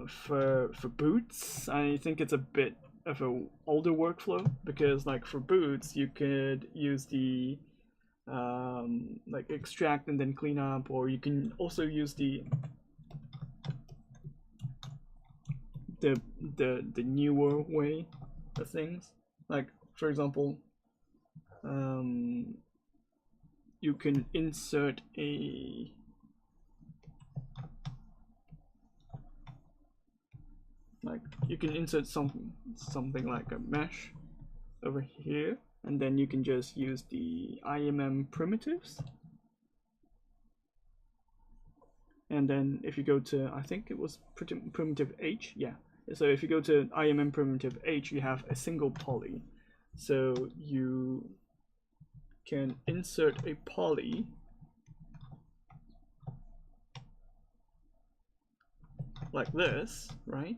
for boots, I think it's a bit of a older workflow, because like for boots you could use the like extract and then clean up, or you can also use the newer way of things. Like for example, you can insert a something like a mesh over here, and then you can just use the IMM primitives. And then if you go to, I think it was primitive H, yeah. So if you go to IMM primitive H, you have a single poly. So you can insert a poly like this, right?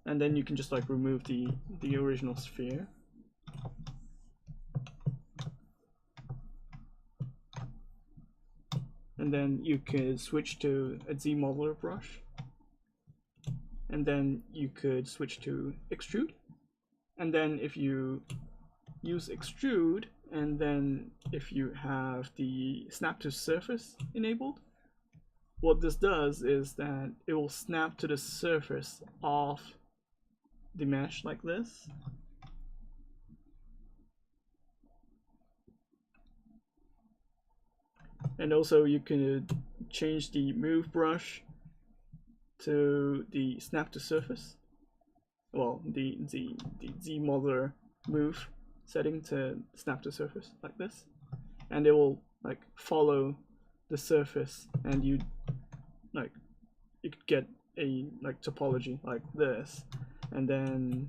And then you can just like remove the original sphere. And then you could switch to a ZModeler brush. And then you could switch to extrude. And then if you use extrude, and then if you have the snap to surface enabled, what this does is that it will snap to the surface of the mesh like this. And also you can change the move brush to the snap to surface. Well, the ZModeler move setting to snap to surface like this, and it will like follow the surface, and you could get a like topology like this. And then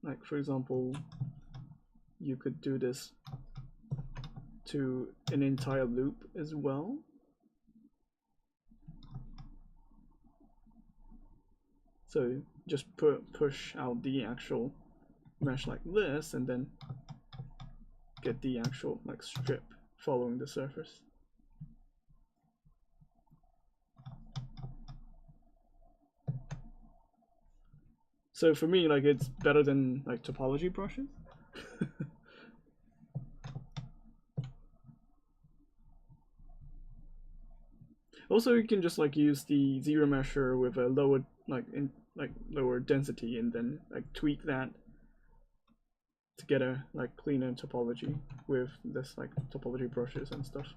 like for example, you could do this to an entire loop as well. So just push out the actual mesh like this, and then get the actual like strip following the surface. So for me, like it's better than like topology brushes. Also, you can just like use the zero mesher with a lower lower density, and then like tweak that to get a like cleaner topology with this like topology brushes and stuff.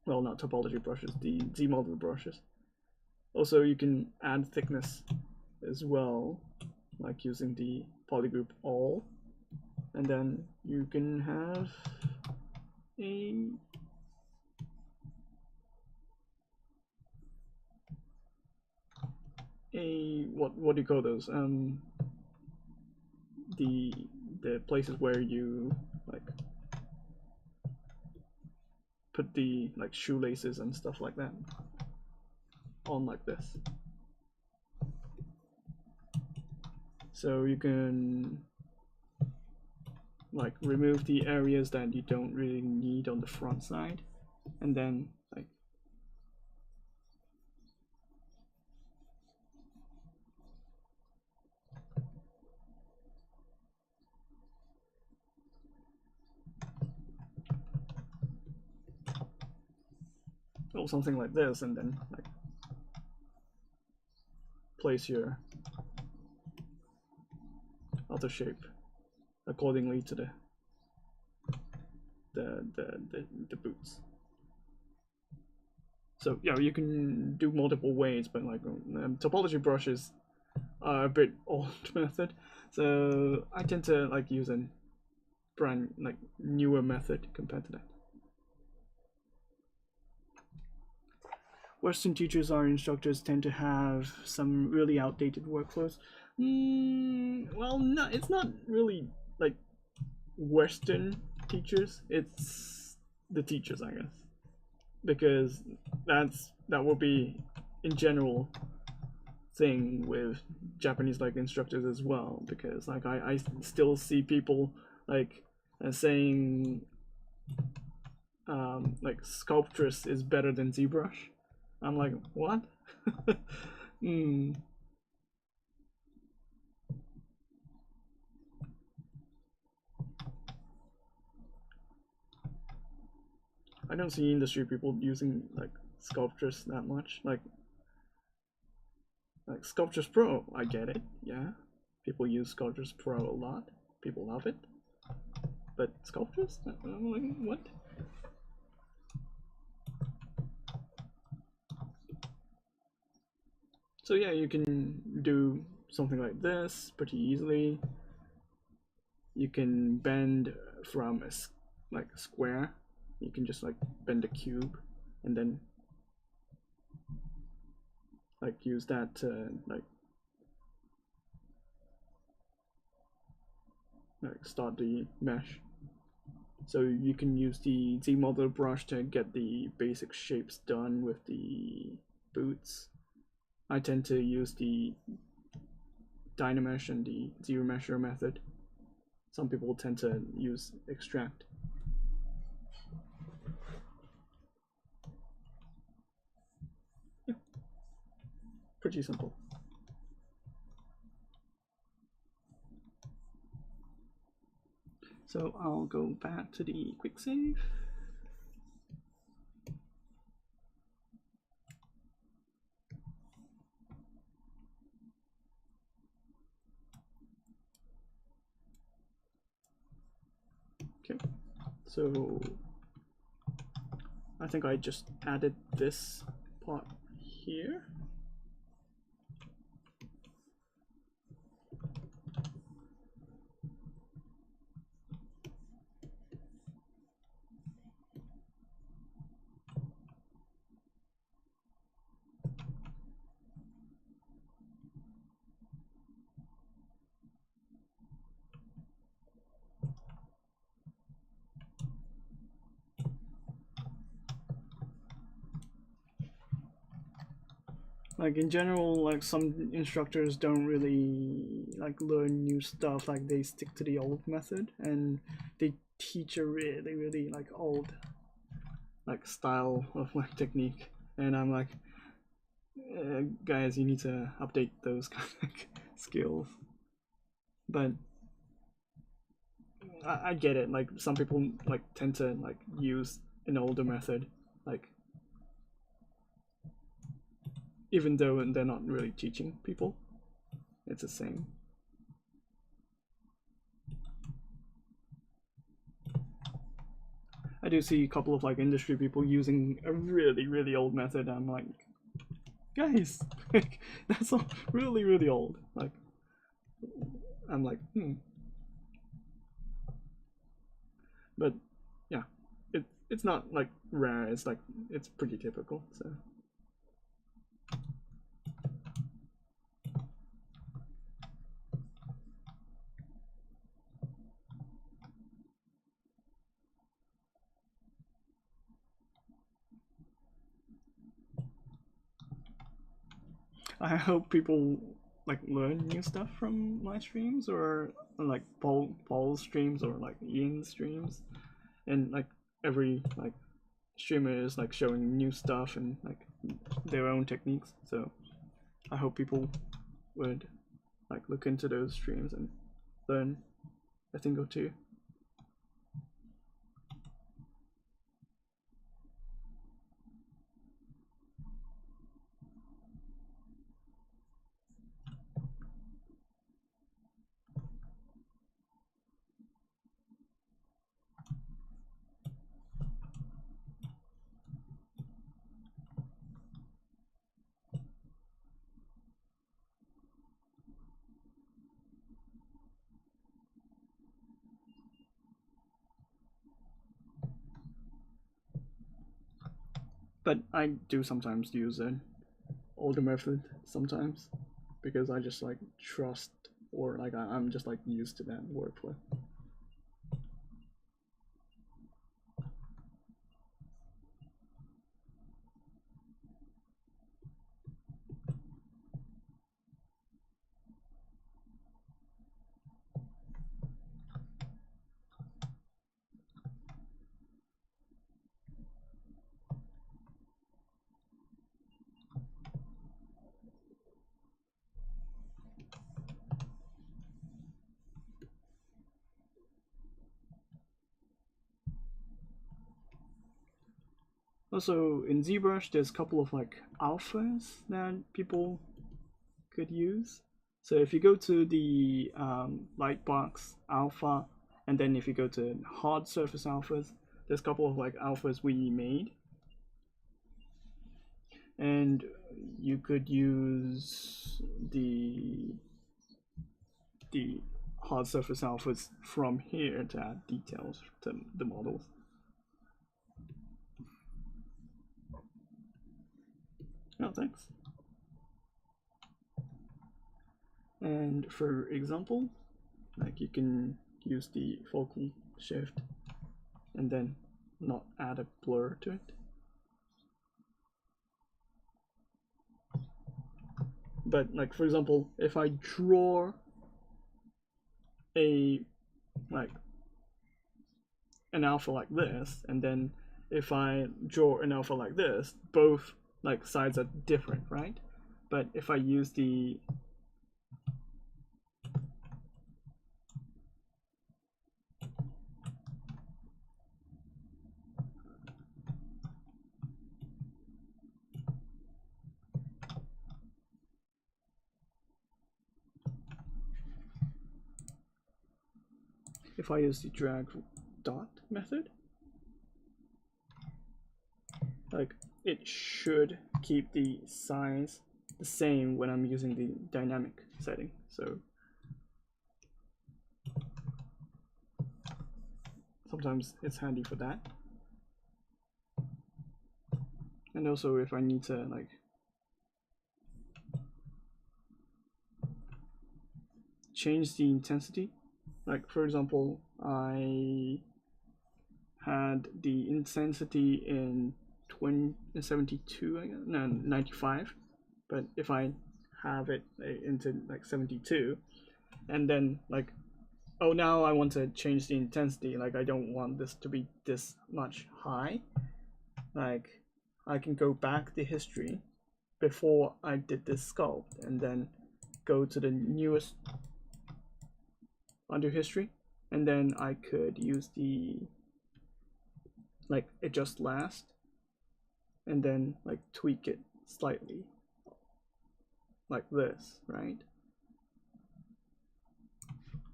Well, not topology brushes, the ZModeler brushes. Also, you can add thickness as well, like using the polygroup all, and then you can have what do you call those? The places where you like put the like shoelaces and stuff like that on like this. So you can like remove the areas that you don't really need on the front side, and then like or something like this, and then like place your other shape accordingly to the boots. So yeah, you can do multiple ways, but like topology brushes are a bit old method, so I tend to like use a brand like newer method compared to that. Western teachers or instructors tend to have some really outdated workflows. Well, no, it's not really like Western teachers. It's the teachers, I guess, because that will be in general thing with Japanese like instructors as well. Because like I still see people like saying like Sculptress is better than ZBrush. I'm like, what? I don't see industry people using like Sculptress that much. Like Sculptress Pro, I get it. Yeah, people use Sculptress Pro a lot. People love it. But Sculptress? I'm like, what? So yeah, you can do something like this pretty easily. You can bend from a like a square. You can just like bend a cube and then like use that to like start the mesh. So you can use the ZModeler brush to get the basic shapes done with the boots. I tend to use the Dynamesh and the ZRemesher method. Some people tend to use extract. Yeah. Pretty simple. So I'll go back to the quick save. Okay, so I think I just added this part here. Like in general, like some instructors don't really like learn new stuff. Like they stick to the old method and they teach a really like old like style of like technique. And I'm like, guys, you need to update those kind of skills. But I get it. Like some people like tend to like use an older method, like even though they're not really teaching people, it's the same. I do see a couple of like industry people using a really old method. I'm like, guys, that's all really old. Like, I'm like, But yeah, it's not like rare. It's like it's pretty typical. So. I hope people like learn new stuff from my streams or like Paul's streams or like Ian's streams, and like every like streamer is like showing new stuff and like their own techniques. So I hope people would like look into those streams and learn a thing or two. But I do sometimes use an older method sometimes because I just like trust, or like I'm just like used to that workflow. Also, in ZBrush, there's a couple of like alphas that people could use. So if you go to the Lightbox alpha, and then if you go to hard surface alphas, there's a couple of like alphas we made. And you could use the hard surface alphas from here to add details to the models. Oh, thanks. And for example, like you can use the focal shift and then not add a blur to it. But like for example, if I draw a like an alpha like this, and then if I draw an alpha like this, both like sides are different, right? But if I use the drag dot method, like it should keep the size the same when I'm using the dynamic setting. So sometimes it's handy for that. And also if I need to like change the intensity, like for example, I had the intensity in 72, I guess, no, 95, but if I have it into like 72, and then like, oh, now I want to change the intensity, like I don't want this to be this much high, like I can go back the history before I did this sculpt and then go to the newest undo history, and then I could use the like adjust last and then like tweak it slightly like this, right?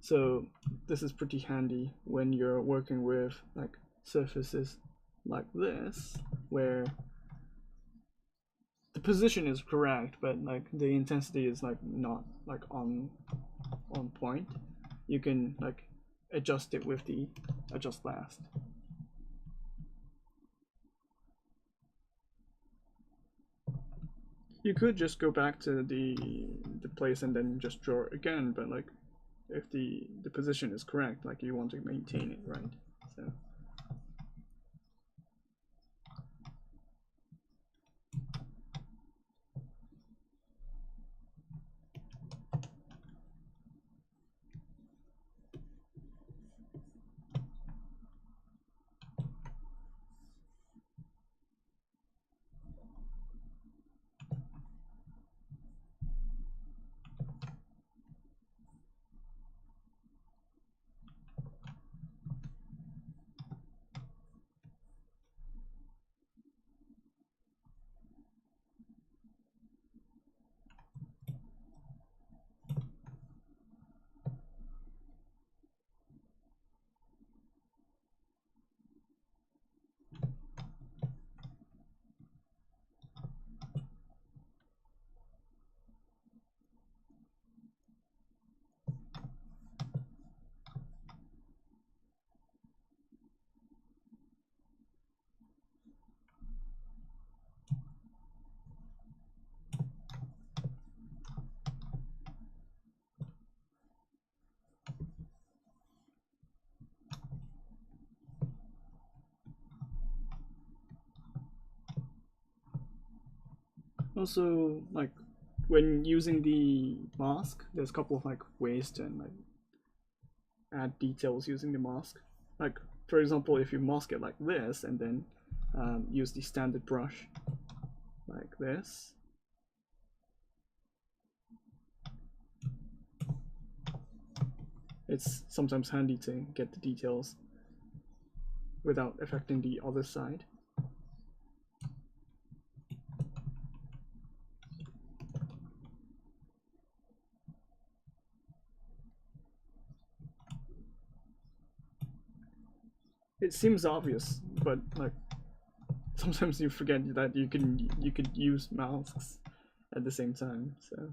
So this is pretty handy when you're working with like surfaces like this, where the position is correct, but like the intensity is like not like on point. You can like adjust it with the adjust last. You could just go back to the place and then just draw it again, but like if the position is correct, like you want to maintain it, right? So Also, like when using the mask, there's a couple of like ways to like add details using the mask. Like for example, if you mask it like this and then use the standard brush like this, it's sometimes handy to get the details without affecting the other side. It seems obvious, but like sometimes you forget that you could use masks at the same time. So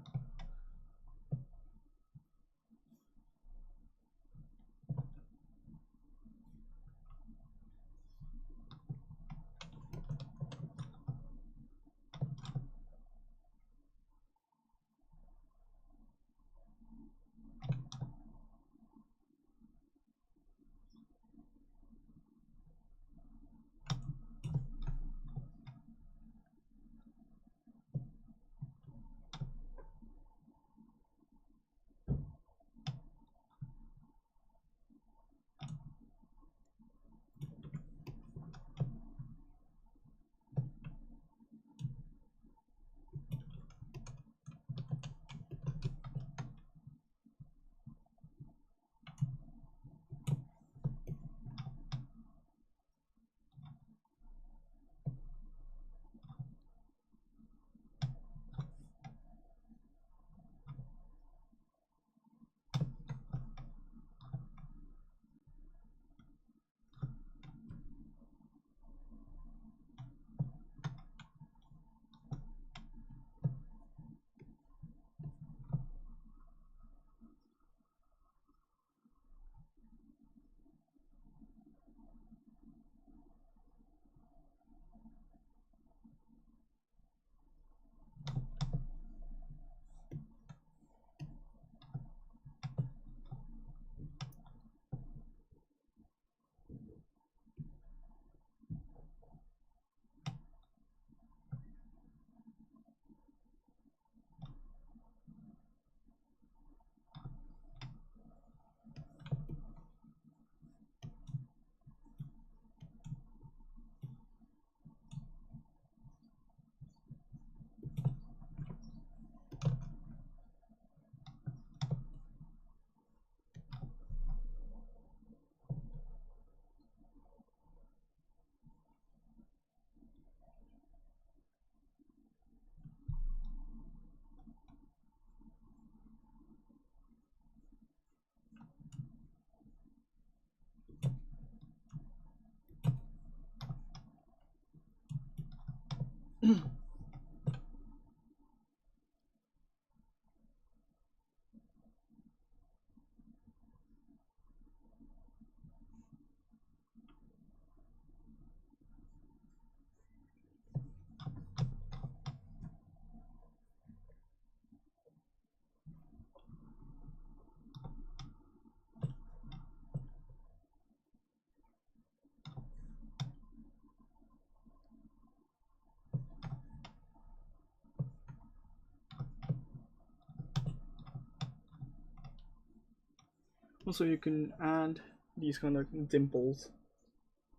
also you can add these kind of dimples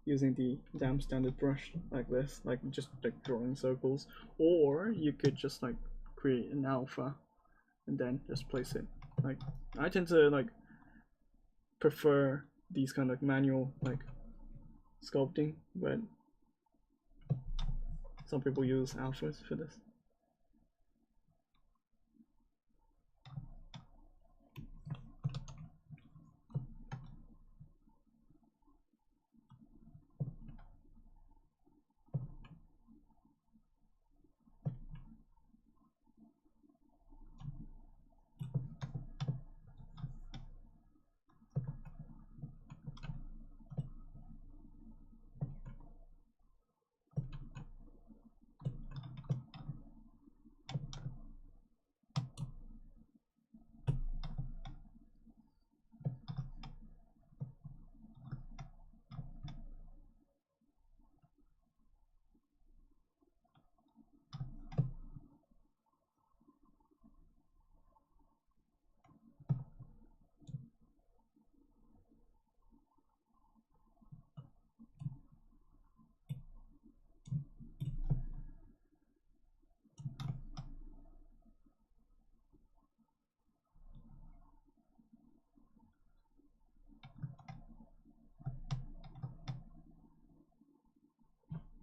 using the damn standard brush like this, like just like drawing circles, or you could just like create an alpha and then just place it. Like I tend to like prefer these kind of manual like sculpting, but some people use alphas for this.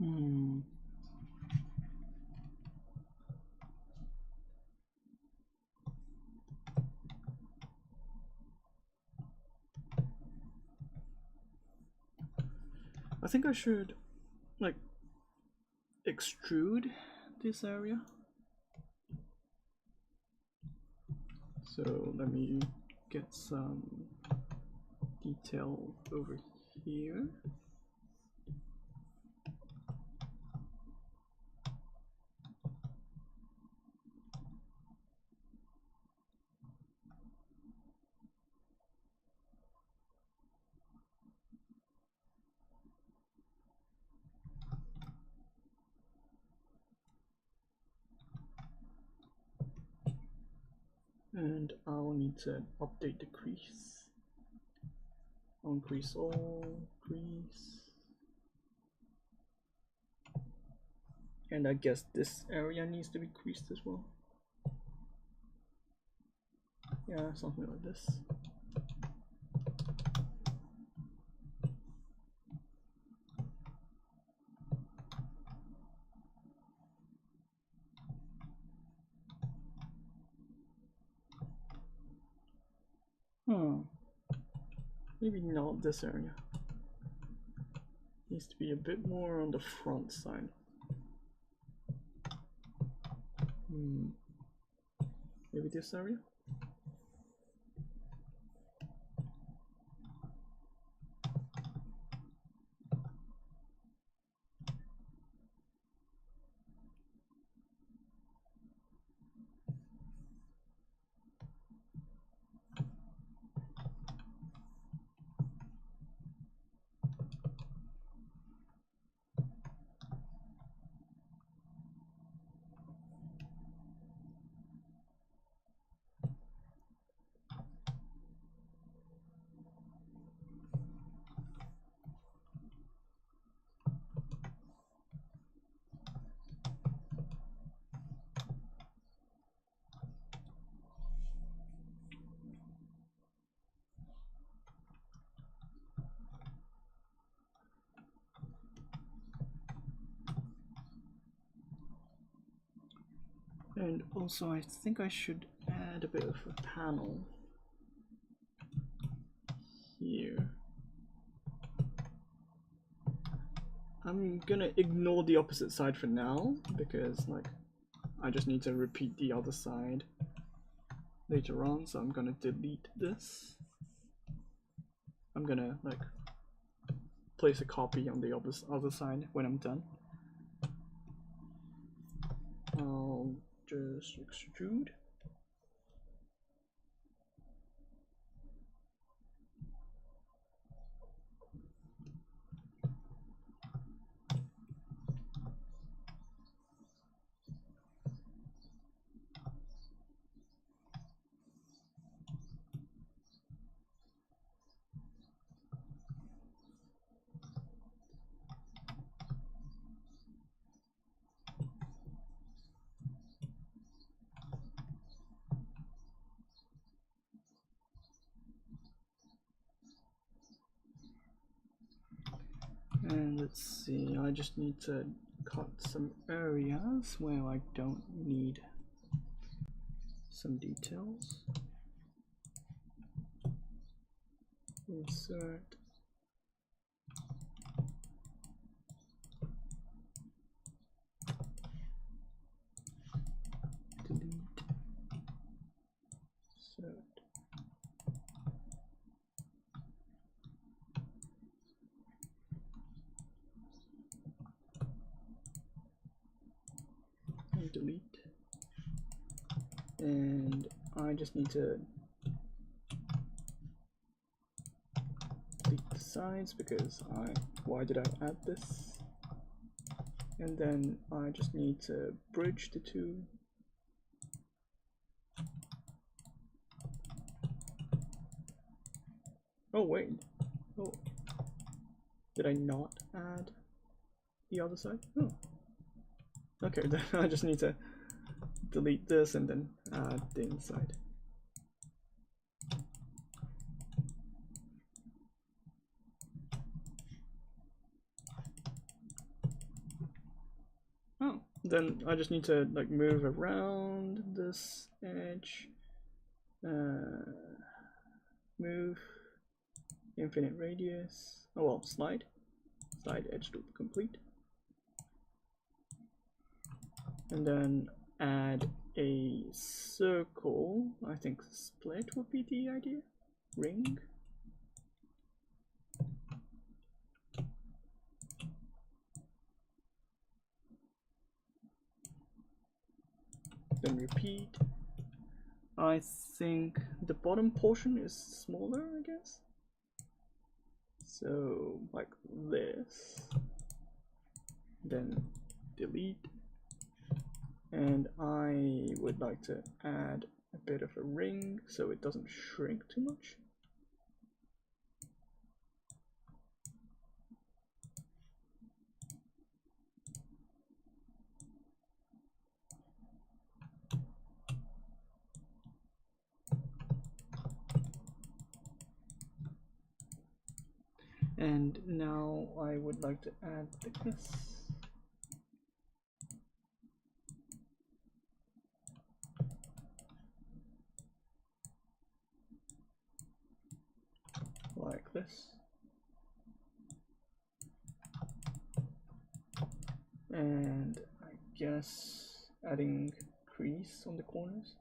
I think I should like extrude this area. So let me get some detail over here. And I'll need to update the crease. Uncrease all, crease. And I guess this area needs to be creased as well. Yeah, something like this. Maybe not this area. Needs to be a bit more on the front side. Maybe this area? And also I think I should add a bit of a panel here. I'm gonna ignore the opposite side for now because like I just need to repeat the other side later on, so I'm gonna delete this. I'm gonna like place a copy on the other side when I'm done. I'll just extrude. And let's see, I just need to cut some areas where I don't need some details. Insert. Delete. Insert. Delete, and I just need to delete the sides because why did I add this? And then I just need to bridge the two. Oh wait, oh, did I not add the other side? Oh. Okay, then I just need to delete this and then add the inside. Then I just need to like move around this edge, move infinite radius, oh well, slide edge loop complete, and then add a circle. I think split would be the idea. Ring. Then repeat. I think the bottom portion is smaller, I guess. So like this. Then delete. And I would like to add a bit of a ring so it doesn't shrink too much. And now I would like to add thickness. Like this. And I guess adding crease on the corners.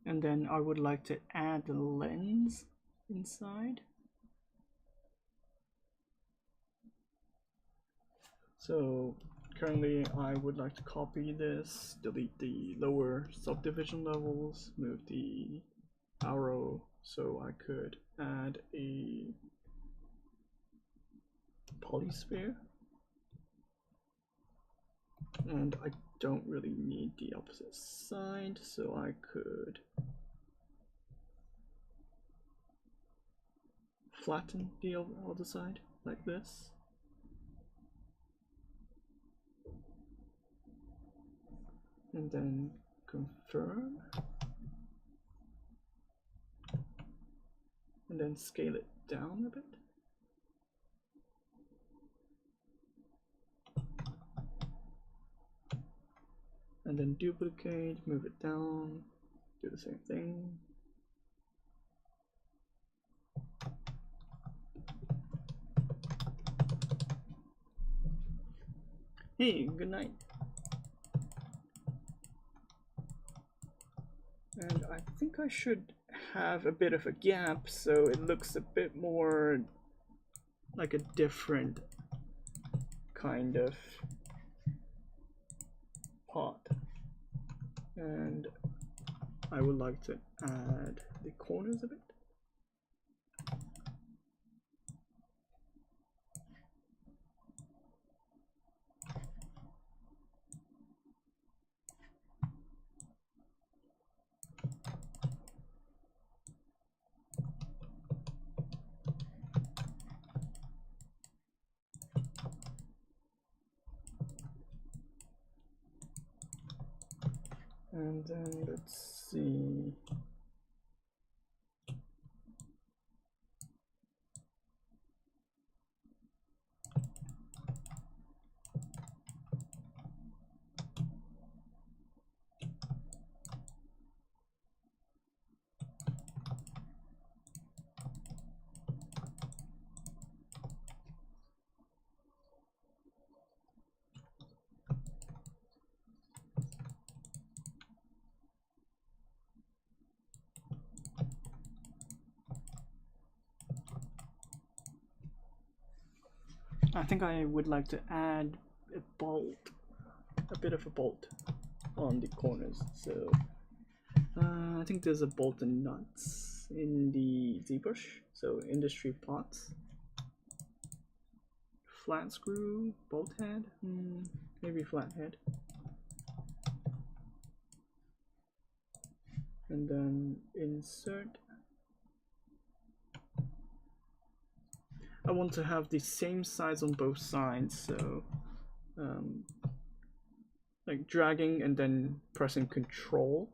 And then I would like to add a lens inside. So currently I would like to copy this, delete the lower subdivision levels, move the arrow so I could add a polysphere. And I don't really need the opposite side, so I could flatten the other side like this. And then confirm. And then scale it down a bit. And then duplicate, move it down, do the same thing. Hey, good night. And I think I should have a bit of a gap so it looks a bit more like a different kind of pot. And I would like to add the corners a bit. And then let's see. I think I would like to add a bolt, a bit of a bolt on the corners. So I think there's a bolt and nuts in the ZBrush. So industry pots, flat screw, bolt head, maybe flat head. And then insert. I want to have the same size on both sides, so like dragging and then pressing Control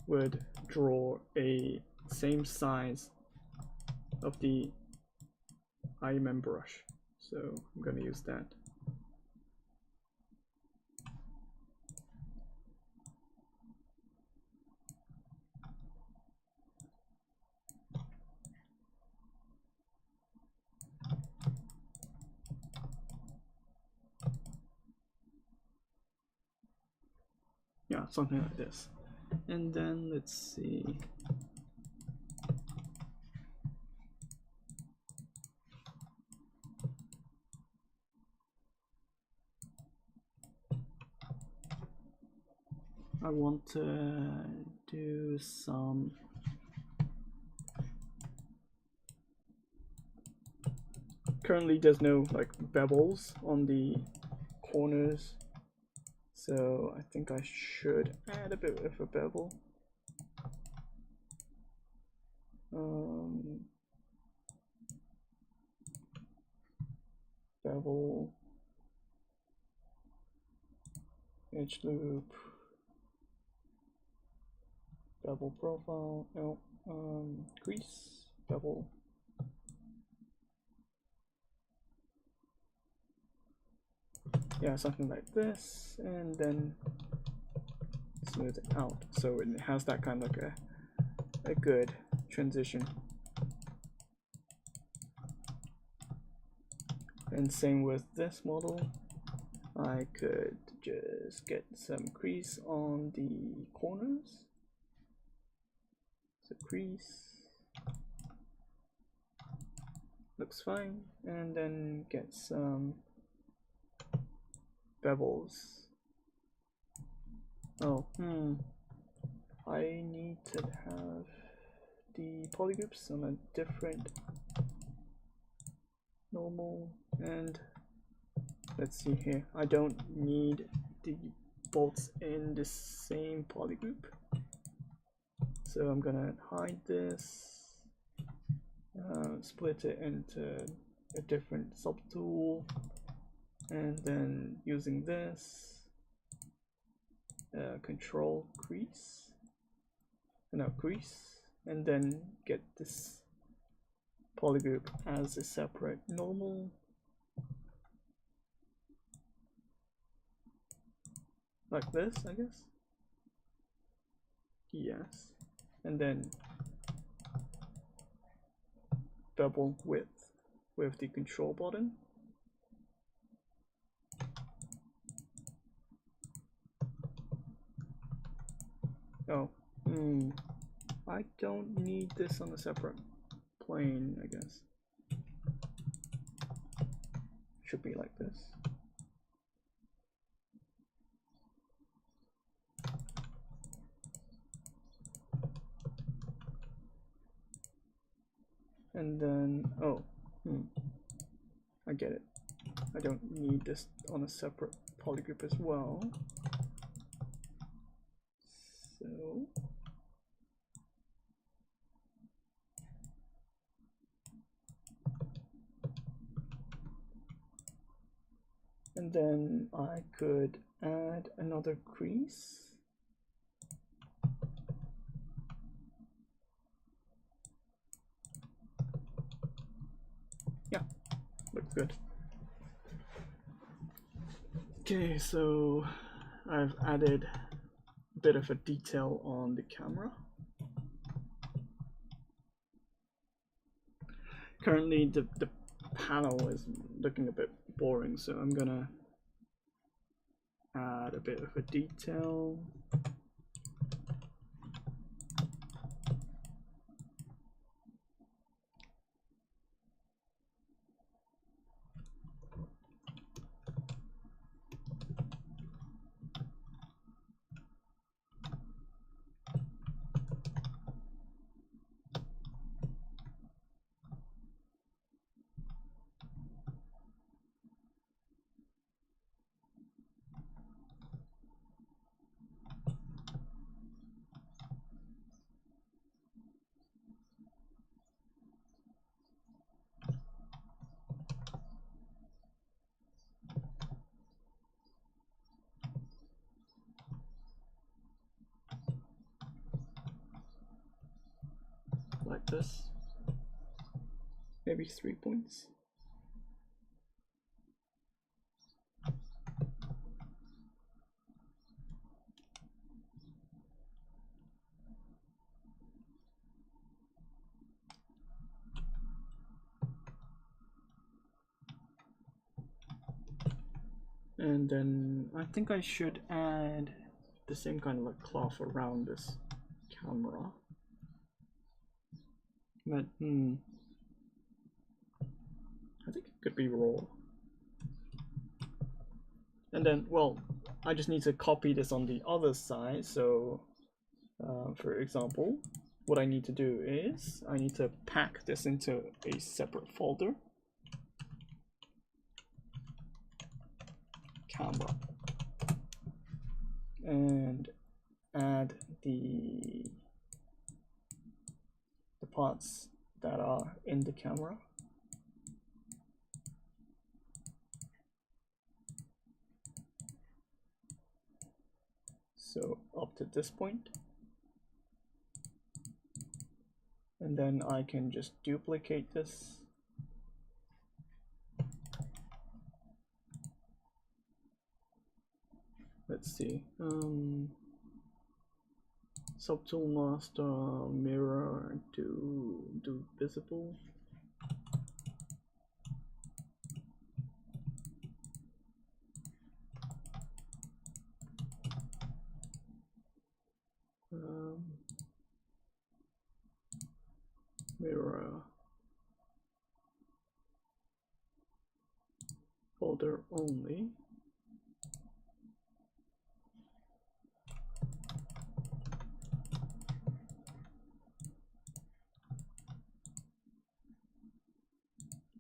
would draw a same size of the IMM brush. So I'm going to use that. Yeah, something like this. And then let's see. I want to do some currently there's no like bevels on the corners, so I think I should add a bit of a bevel. Bevel, edge loop, bevel profile, no, crease, bevel. Yeah, something like this, and then smooth it out so it has that kind of like a good transition. And same with this model, I could just get some crease on the corners. So crease looks fine, and then get some bevels. Oh, I need to have the polygroups on a different normal, and let's see here, I don't need the bolts in the same polygroup, so I'm gonna hide this, split it into a different subtool, and then using this control crease, crease, and then get this polygroup as a separate normal, like this, I guess. Yes, and then double width with the control button. Oh, I don't need this on a separate plane, I guess. Should be like this. And then, oh, I get it. I don't need this on a separate polygroup as well. So and then I could add another crease. Yeah, looks good. Okay, so I've added a bit of a detail on the camera. Currently the panel is looking a bit boring, so I'm gonna add a bit of a detail. like this. Maybe 3 points. And then I think I should add the same kind of like cloth around this camera. But I think it could be raw. And then, well, I just need to copy this on the other side. So, for example, what I need to do is I need to pack this into a separate folder. Camera. And add the parts that are in the camera. So up to this point. And then I can just duplicate this. Let's see. Subtool master mirror do visible. Mirror folder only.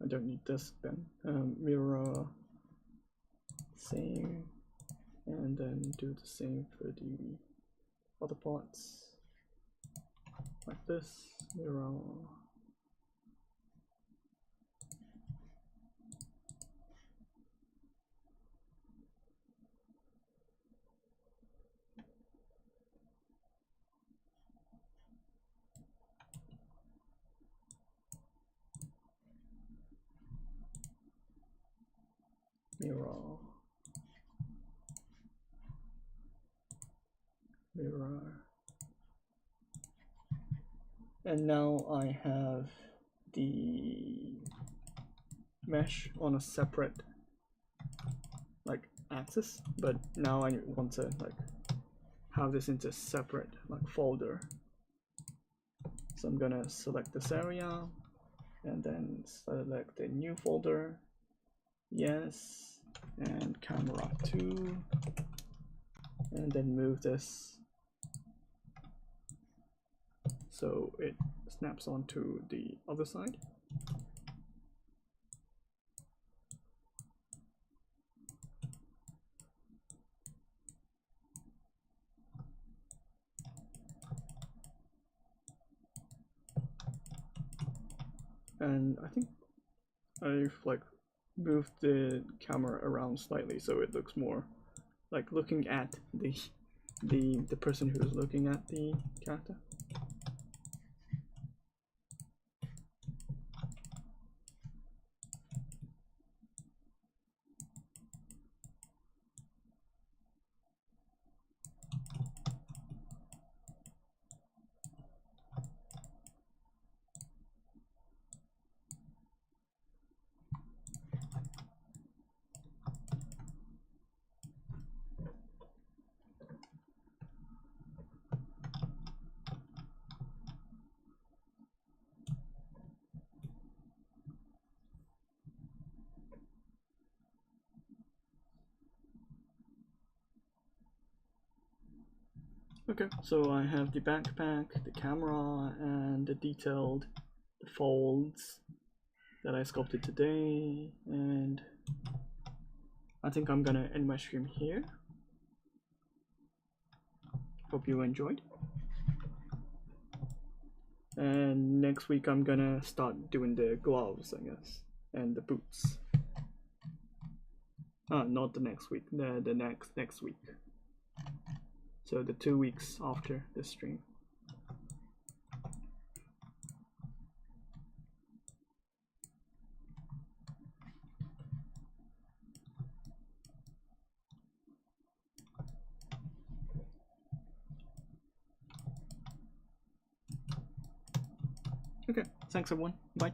I don't need this then. Mirror same, and then do the same for the other parts. Like this, mirror. Mirror. Mirror. And now I have the mesh on a separate like axis, but now I want to like have this into a separate like folder. So I'm gonna select this area and then select a new folder. Yes, and camera 2, and then move this so it snaps onto the other side. And I think I've like moved the camera around slightly so it looks more like looking at the person who's looking at the character. Okay, so I have the backpack, the camera, and the detailed folds that I sculpted today, and I think I'm gonna end my stream here. Hope you enjoyed. And next week I'm gonna start doing the gloves, I guess, and the boots. Not the next week, the next week. So the 2 weeks after this stream. Okay, thanks everyone. Bye.